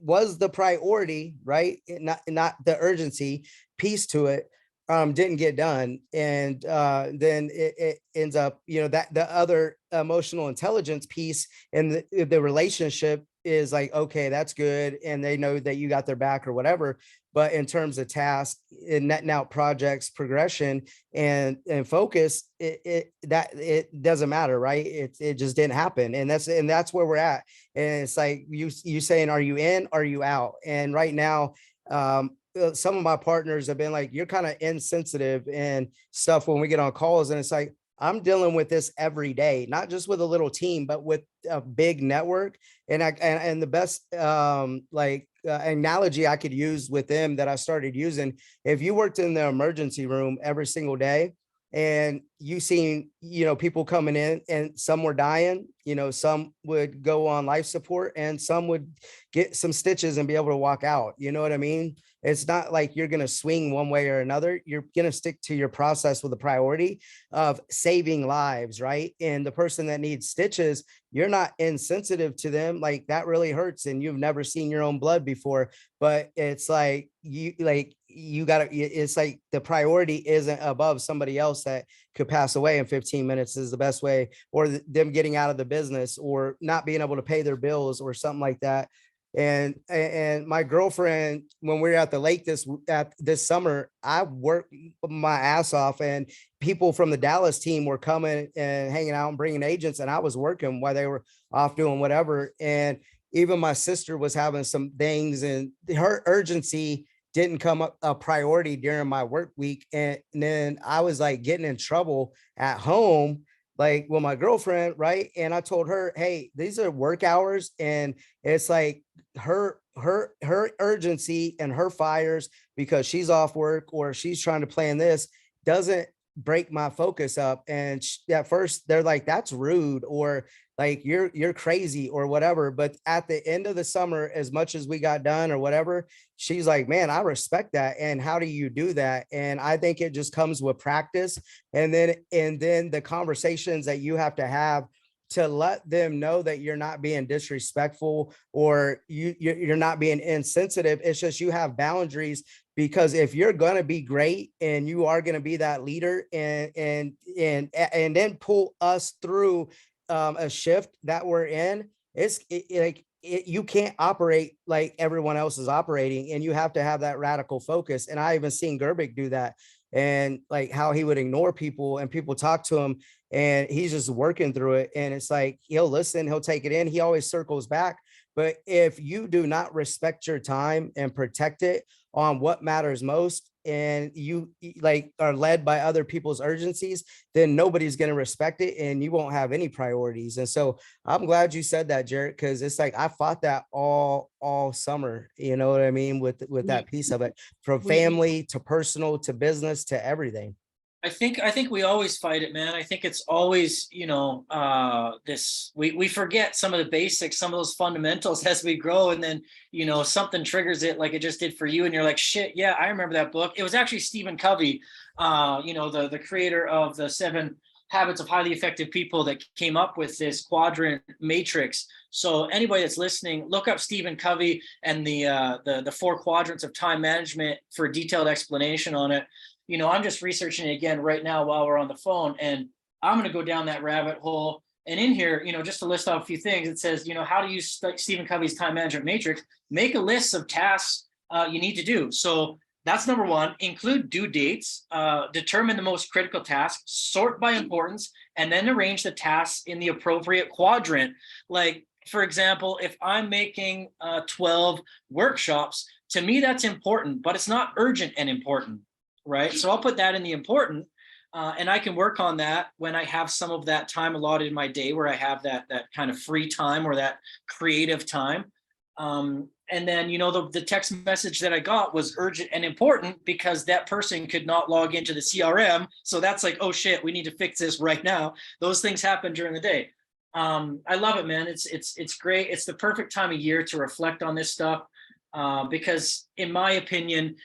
was the priority, right? Not the urgency piece to it, didn't get done. And then it ends up, that the other emotional intelligence piece and the relationship is like, okay, that's good, and they know that you got their back or whatever. But in terms of task and netting out projects, progression and focus, it doesn't matter, right? It just didn't happen. And that's where we're at. And it's like you saying, are you in, are you out? And right now, some of my partners have been like, you're kind of insensitive and stuff when we get on calls. And it's like, I'm dealing with this every day, not just with a little team, but with a big network. And the best analogy I could use with them that I started using, if you worked in the emergency room every single day, and you seen, people coming in, and some were dying, some would go on life support, and some would get some stitches and be able to walk out. You know what I mean? It's not like you're going to swing one way or another. You're going to stick to your process with a priority of saving lives, right? And the person that needs stitches, you're not insensitive to them. Like, that really hurts, and you've never seen your own blood before. But it's like, it's like the priority isn't above somebody else that could pass away in 15 minutes is the best way, or them getting out of the business, or not being able to pay their bills, or something like that. And my girlfriend, when we were at the lake this summer, I worked my ass off, and people from the Dallas team were coming and hanging out and bringing agents, and I was working while they were off doing whatever. And even my sister was having some things, and her urgency didn't come up a priority during my work week. And then I was like getting in trouble at home, like with my girlfriend, right? And I told her, hey, these are work hours. And it's like her urgency and her fires because she's off work, or she's trying to plan this, doesn't break my focus up. And at first they're like, that's rude, or like, you're crazy, or whatever. But at the end of the summer, as much as we got done or whatever, she's like, man, I respect that. And how do you do that? And I think it just comes with practice. And then the conversations that you have to have to let them know that you're not being disrespectful, or you're not being insensitive. It's just, you have boundaries, because if you're going to be great and you are going to be that leader, and then pull us through a shift that we're in, you can't operate like everyone else is operating, and you have to have that radical focus. And I even seen Gerbic do that, and like how he would ignore people, and people talk to him, and he's just working through it. And it's like, he'll listen, he'll take it in, he always circles back. But if you do not respect your time and protect it on what matters most, and you like are led by other people's urgencies, then nobody's going to respect it, and you won't have any priorities. And so I'm glad you said that, Jared, because it's like, I fought that all summer, you know what I mean, with that piece of it, from family to personal to business to everything. I think we always fight it, man. I think it's always, we forget some of the basics, some of those fundamentals as we grow, and then, something triggers it like it just did for you. And you're like, shit, yeah, I remember that book. It was actually Stephen Covey, the creator of the 7 Habits of Highly Effective People, that came up with this quadrant matrix. So anybody that's listening, look up Stephen Covey and the 4 quadrants of time management for a detailed explanation on it. I'm just researching it again right now while we're on the phone, and I'm going to go down that rabbit hole. And in here, just to list off a few things, it says, how to use Stephen Covey's time management matrix, make a list of tasks you need to do. So That's number one. Include due dates, determine the most critical tasks, sort by importance, and then arrange the tasks in the appropriate quadrant. Like, for example, if I'm making 12 workshops, to me that's important, but it's not urgent and important, right? So I'll put that in the important, and I can work on that when I have some of that time allotted in my day where I have that kind of free time or that creative time. And then, you know, the text message that I got was urgent and important because that person could not log into the CRM. So that's like, oh shit, we need to fix this right now. Those things happen during the day. I love it, man. It's great. It's the perfect time of year to reflect on this stuff. Because in my opinion,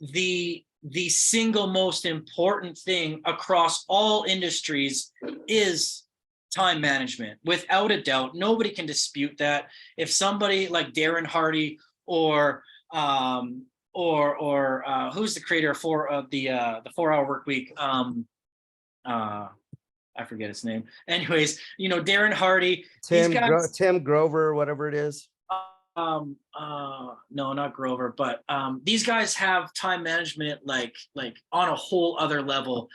the single most important thing across all industries is time management, without a doubt. Nobody can dispute that. If somebody like Darren Hardy or who's the creator of the 4-Hour Work Week? I forget his name. Anyways, you know, Darren Hardy, Tim Grover, whatever it is. no, not Grover, but these guys have time management like on a whole other level.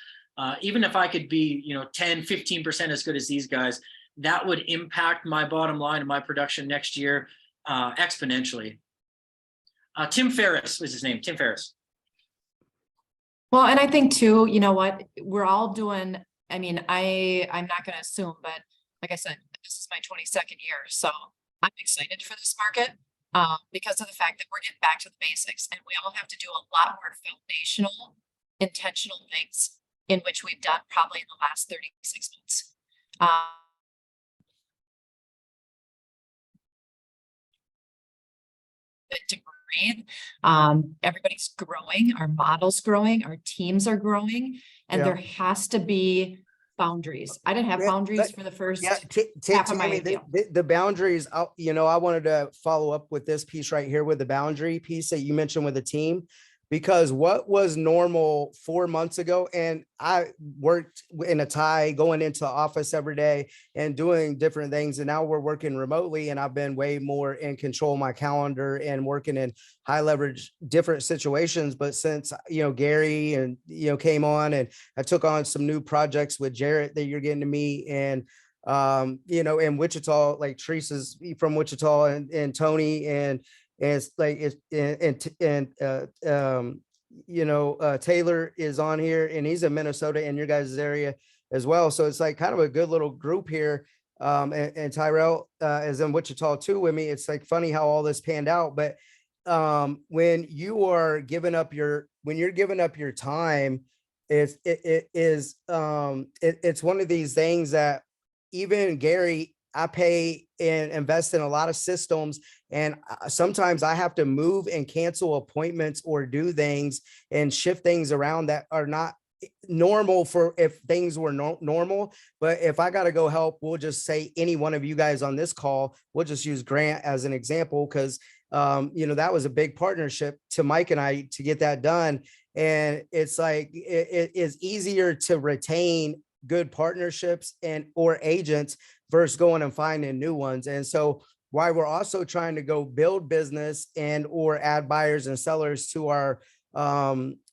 Even if I could be, you know, 10-15% as good as these guys, that would impact my bottom line and my production next year exponentially. Tim Ferriss was his name. Tim Ferriss. Well, and I think too, you know what, we're all doing, I mean, I'm not going to assume, but like I said, this is my 22nd year. So I'm excited for this market because of the fact that we're getting back to the basics, and we all have to do a lot more foundational, intentional things in which we've done probably in the last 36 months. To breathe. Everybody's growing, our model's growing, our teams are growing, and there has to be boundaries. I didn't have boundaries for the first half of my appeal. The boundaries, you know, I wanted to follow up with this piece right here with the boundary piece that you mentioned with the team. Because what was normal 4 months ago, and I worked in a tie going into the office every day and doing different things. And now we're working remotely, and I've been way more in control of my calendar and working in high leverage different situations. But since, you know, Gary and, you know, came on, and I took on some new projects with Jarrett that you're getting to meet, and you know, in Wichita, like Teresa's from Wichita, and Tony, and it's like you know, Taylor is on here, and he's in Minnesota in your guys' area as well. So it's like kind of a good little group here. And Tyrell is in Wichita too with me. It's like funny how all this panned out. But when you're giving up your time, it's one of these things that even Gary, I pay and invest in a lot of systems, and sometimes I have to move and cancel appointments or do things and shift things around that are not normal for if things were normal. But if I got to go help, we'll just say any one of you guys on this call, we'll just use Grant as an example, because you know, that was a big partnership to Mike and I to get that done. And it's like it is easier to retain good partnerships or agents versus going and finding new ones. And so why we're also trying to go build business and or add buyers and sellers to our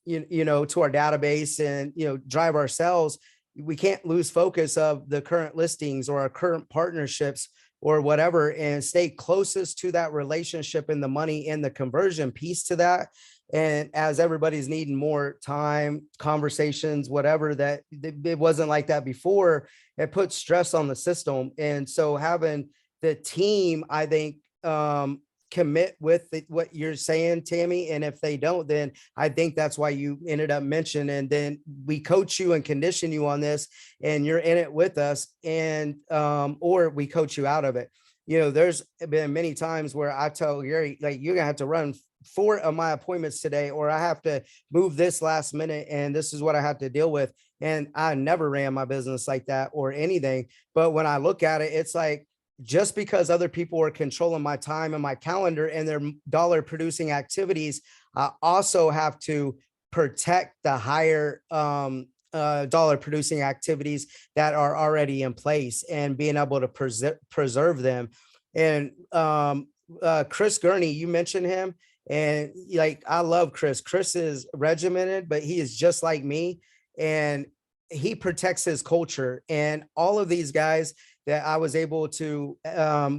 you know, to our database, and, you know, drive our sales, we can't lose focus of the current listings or our current partnerships or whatever, and stay closest to that relationship and the money and the conversion piece to that. And as everybody's needing more time, conversations, whatever, that it wasn't like that before, it puts stress on the system. And so having the team, I think, commit with what you're saying, Tammy. And if they don't, then I think that's why you ended up mentioning, and then we coach you and condition you on this, and you're in it with us, and or we coach you out of it. You know, there's been many times where I tell Gary, like, you're gonna have to run 4 of my appointments today, or I have to move this last minute, and this is what I have to deal with. And I never ran my business like that or anything. But when I look at it, it's like, just because other people are controlling my time and my calendar and their dollar producing activities, I also have to protect the higher dollar producing activities that are already in place, and being able to preserve them. And Chris Gurney, you mentioned him, And like, I love Chris. Chris is regimented, but he is just like me. And he protects his culture. And all of these guys that I was able to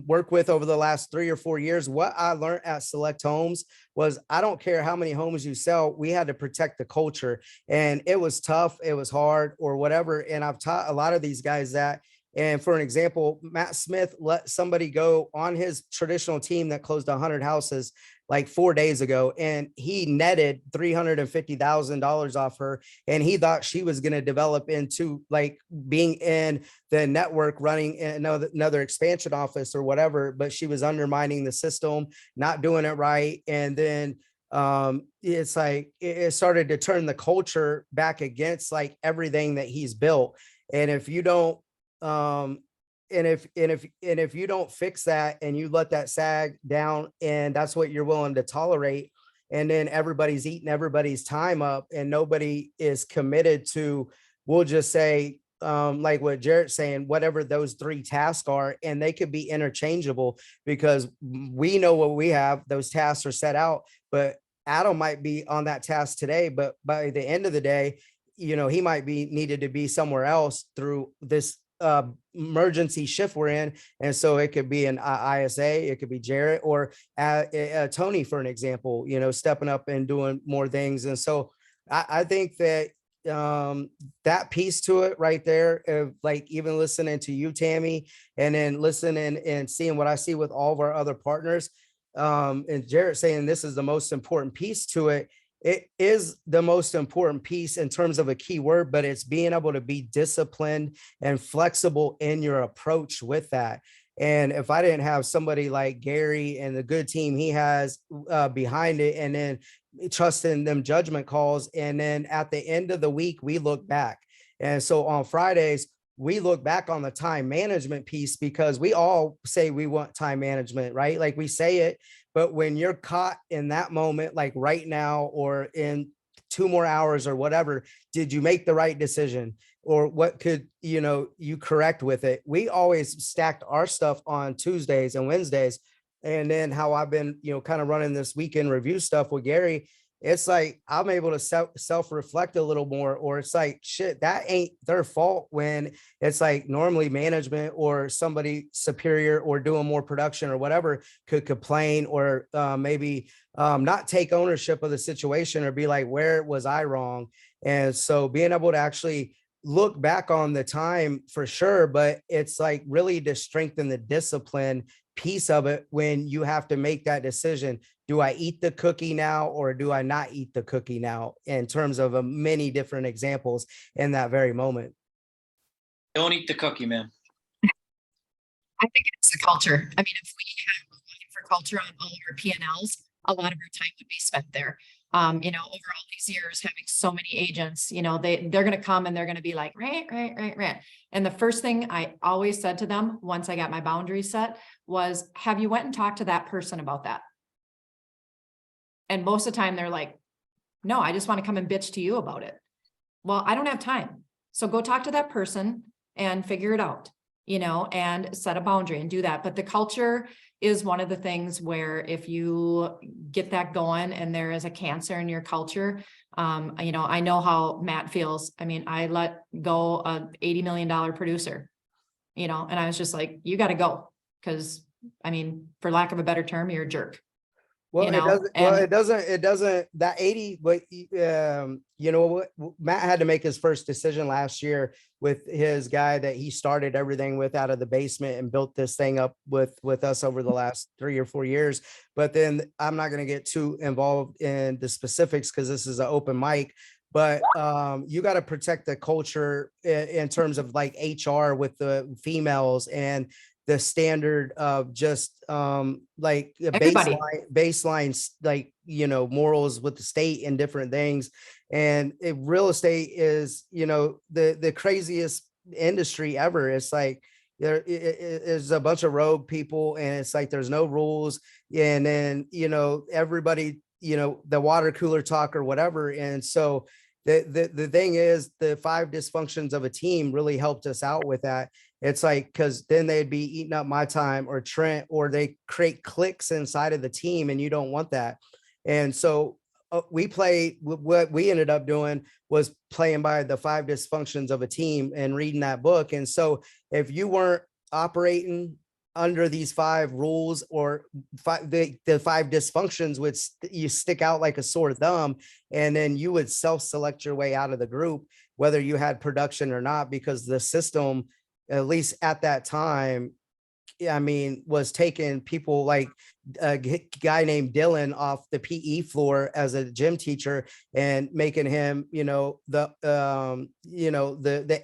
work with over the last 3 or 4 years, what I learned at Select Homes was, I don't care how many homes you sell, we had to protect the culture. And it was tough, it was hard, or whatever. And I've taught a lot of these guys that. And for an example, Matt Smith let somebody go on his traditional team that closed 100 houses like 4 days ago, and he netted $350,000 off her. And he thought she was going to develop into like being in the network, running another expansion office or whatever, but she was undermining the system, not doing it right. And then it's like, it started to turn the culture back against like everything that he's built. And if you don't, if you don't fix that and you let that sag down, and that's what you're willing to tolerate, and then everybody's eating everybody's time up and nobody is committed to, we'll just say, like what Jarrett's saying, whatever those 3 tasks are, and they could be interchangeable, because we know what we have, those tasks are set out, but Adam might be on that task today, but by the end of the day, he might be needed to be somewhere else through this emergency shift we're in. And so it could be an ISA, it could be Jarrett, or Tony, for an example, stepping up and doing more things. And so I think that that piece to it right there, of like even listening to you, Tammy, and then listening and seeing what I see with all of our other partners, and Jarrett saying this is the most important piece to it. It is the most important piece in terms of a key word, but it's being able to be disciplined and flexible in your approach with that. And if I didn't have somebody like Gary and the good team he has behind it, and then trusting them judgment calls, and then at the end of the week, we look back. And so on Fridays, we look back on the time management piece, because we all say we want time management, right? Like we say it, but when you're caught in that moment, like right now, or in 2 more hours or whatever, did you make the right decision? Or what could, you correct with it? We always stacked our stuff on Tuesdays and Wednesdays. And then how I've been, kind of running this weekend review stuff with Gary, it's like, I'm able to self-reflect a little more, or it's like, shit, that ain't their fault, when it's like normally management or somebody superior or doing more production or whatever could complain, or maybe not take ownership of the situation, or be like, where was I wrong? And so being able to actually look back on the time, for sure, but it's like really to strengthen the discipline piece of it when you have to make that decision. Do I eat the cookie now, or do I not eat the cookie now, in terms of many different examples in that very moment? Don't eat the cookie, man. I think it's the culture. I mean, if we have a line for culture on all of our P&Ls, a lot of our time would be spent there. Over all these years, having so many agents, they're going to come and they're going to be like, right. And the first thing I always said to them, once I got my boundaries set, was, have you went and talked to that person about that? And most of the time they're like, no, I just want to come and bitch to you about it. Well, I don't have time. So go talk to that person and figure it out, and set a boundary and do that. But the culture is one of the things where if you get that going and there is a cancer in your culture, I know how Matt feels. I mean, I let go a $80 million producer, and I was just like, you got to go. Because for lack of a better term, you're a jerk. Well, it doesn't, that 80, but what, Matt had to make his first decision last year with his guy that he started everything with out of the basement and built this thing up with us over the last 3 or 4 years. But then I'm not going to get too involved in the specifics, because this is an open mic, but you got to protect the culture in terms of like HR with the females, and the standard of just like a baseline, like, morals with the state and different things. And real estate is, the craziest industry ever. It's like, there's a bunch of rogue people, and it's like, there's no rules. And then, everybody, the water cooler talk or whatever. And so the thing is, the 5 dysfunctions of a team really helped us out with that. It's like, because then they'd be eating up my time, or Trent, or they create cliques inside of the team, and you don't want that. And so we played, what we ended up doing was playing by the 5 dysfunctions of a team and reading that book. And so if you weren't operating under these 5 rules or the 5 dysfunctions would you stick out like a sore thumb, and then you would self-select your way out of the group, whether you had production or not, because the system, at least at that time, I mean, was taking people like a guy named Dylan off the PE floor as a gym teacher and making him, the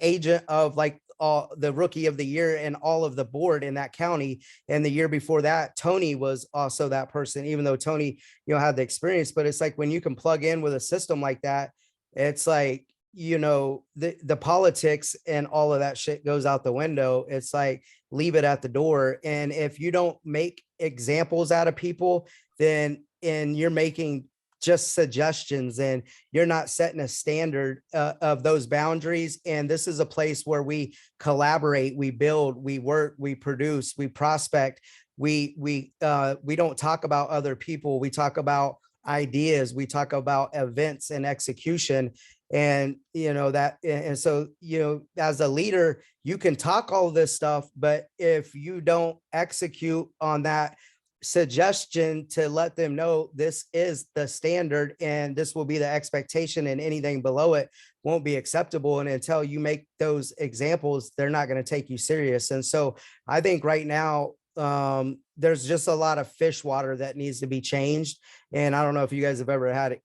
agent of like all the rookie of the year and all of the board in that county. And the year before that, Tony was also that person, even though Tony, had the experience. But it's like when you can plug in with a system like that, it's like, the politics and all of that shit goes out the window. It's like, leave it at the door. And if you don't make examples out of people, and you're making just suggestions and you're not setting a standard of those boundaries. And this is a place where we collaborate, we build, we work, we produce, we prospect. We don't talk about other people. We talk about ideas. We talk about events and execution. And, so, as a leader, you can talk all this stuff, but if you don't execute on that suggestion to let them know this is the standard and this will be the expectation and anything below it won't be acceptable. And until you make those examples, they're not going to take you serious. And so I think right now, there's just a lot of fish water that needs to be changed. And I don't know if you guys have ever had,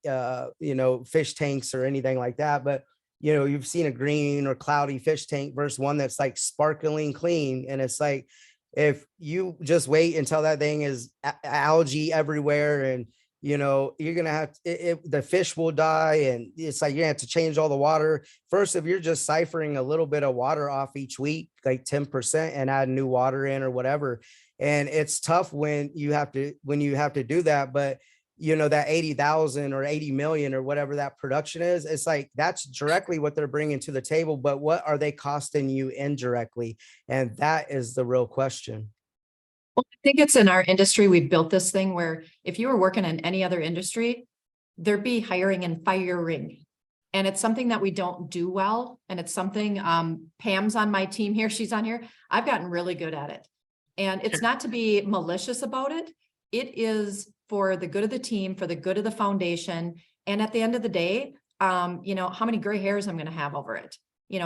fish tanks or anything like that, but you've seen a green or cloudy fish tank versus one that's like sparkling clean. And it's like, if you just wait until that thing is algae everywhere and, you're going to have the fish will die. And it's like, you have to change all the water. First, if you're just ciphering a little bit of water off each week, like 10% and add new water in or whatever. And it's tough when you have to do that. But that 80,000 or 80 million or whatever that production is, it's like, that's directly what they're bringing to the table. But what are they costing you indirectly? And that is the real question. Well, I think it's in our industry, we've built this thing where if you were working in any other industry, there'd be hiring and firing. And it's something that we don't do well. And it's something, Pam's on my team here, she's on here. I've gotten really good at it. And it's not to be malicious about it. It is for the good of the team, for the good of the foundation. And at the end of the day, how many gray hairs I'm going to have over it,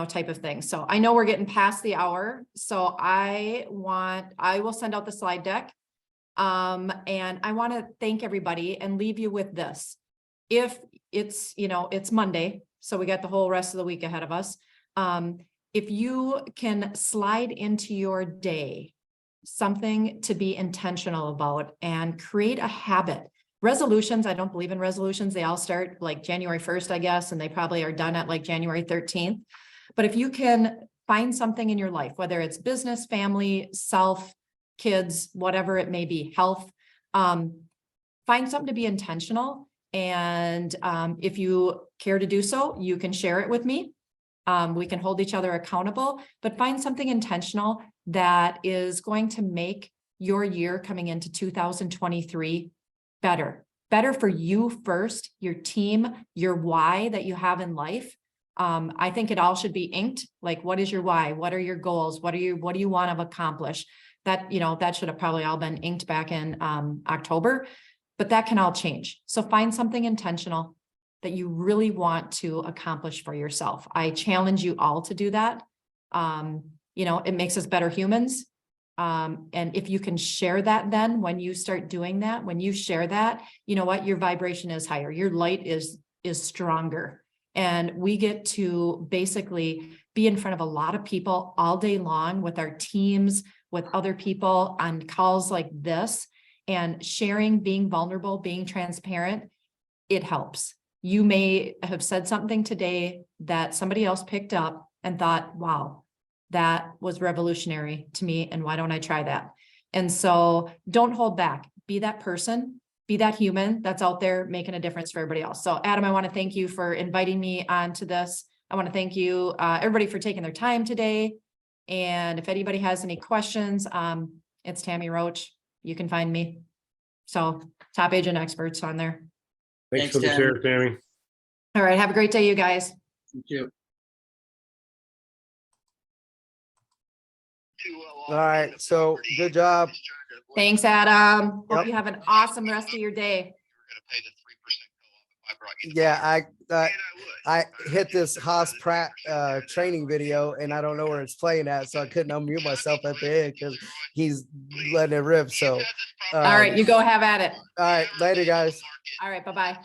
type of thing. So I know we're getting past the hour. So I will send out the slide deck. And I want to thank everybody and leave you with this. If it's, it's Monday, so we got the whole rest of the week ahead of us. If you can slide into your day something to be intentional about and create a habit. Resolutions, I don't believe in resolutions. They all start like January 1st, I guess, and they probably are done at like January 13th. But if you can find something in your life, whether it's business, family, self, kids, whatever it may be, health, find something to be intentional. And if you care to do so, you can share it with me. We can hold each other accountable, but find something intentional that is going to make your year coming into 2023 better for you first, your team, your why that you have in life. I think it all should be inked. Like, what is your why? What are your goals? What do you want to accomplish? That, that should have probably all been inked back in October, but that can all change. So find something intentional that you really want to accomplish for yourself. I challenge you all to do that. It makes us better humans. And if you can share that, then when you start doing that, when you share that, you know what, your vibration is higher, your light is stronger. And we get to basically be in front of a lot of people all day long with our teams, with other people on calls like this, and sharing, being vulnerable, being transparent. It helps. You may have said something today that somebody else picked up and thought, wow, that was revolutionary to me. And why don't I try that? And so don't hold back. Be that person, be that human that's out there making a difference for everybody else. So Adam, I want to thank you for inviting me onto this. I want to thank you, everybody, for taking their time today. And if anybody has any questions, it's Tammy Roach. You can find me. So Top Agent Experts on there. Thanks Thanks, for the Tammy. share, Tammy. All right. Have a great day, you guys. Thank you. All right, so good job. Thanks, Adam. Hope Yep. you have an awesome rest of your day. Yeah, I hit this Haas Pratt training video and I don't know where it's playing at, so I couldn't unmute myself at the end because he's letting it rip. So All right, you go have at it. all right, later guys. All right, bye-bye.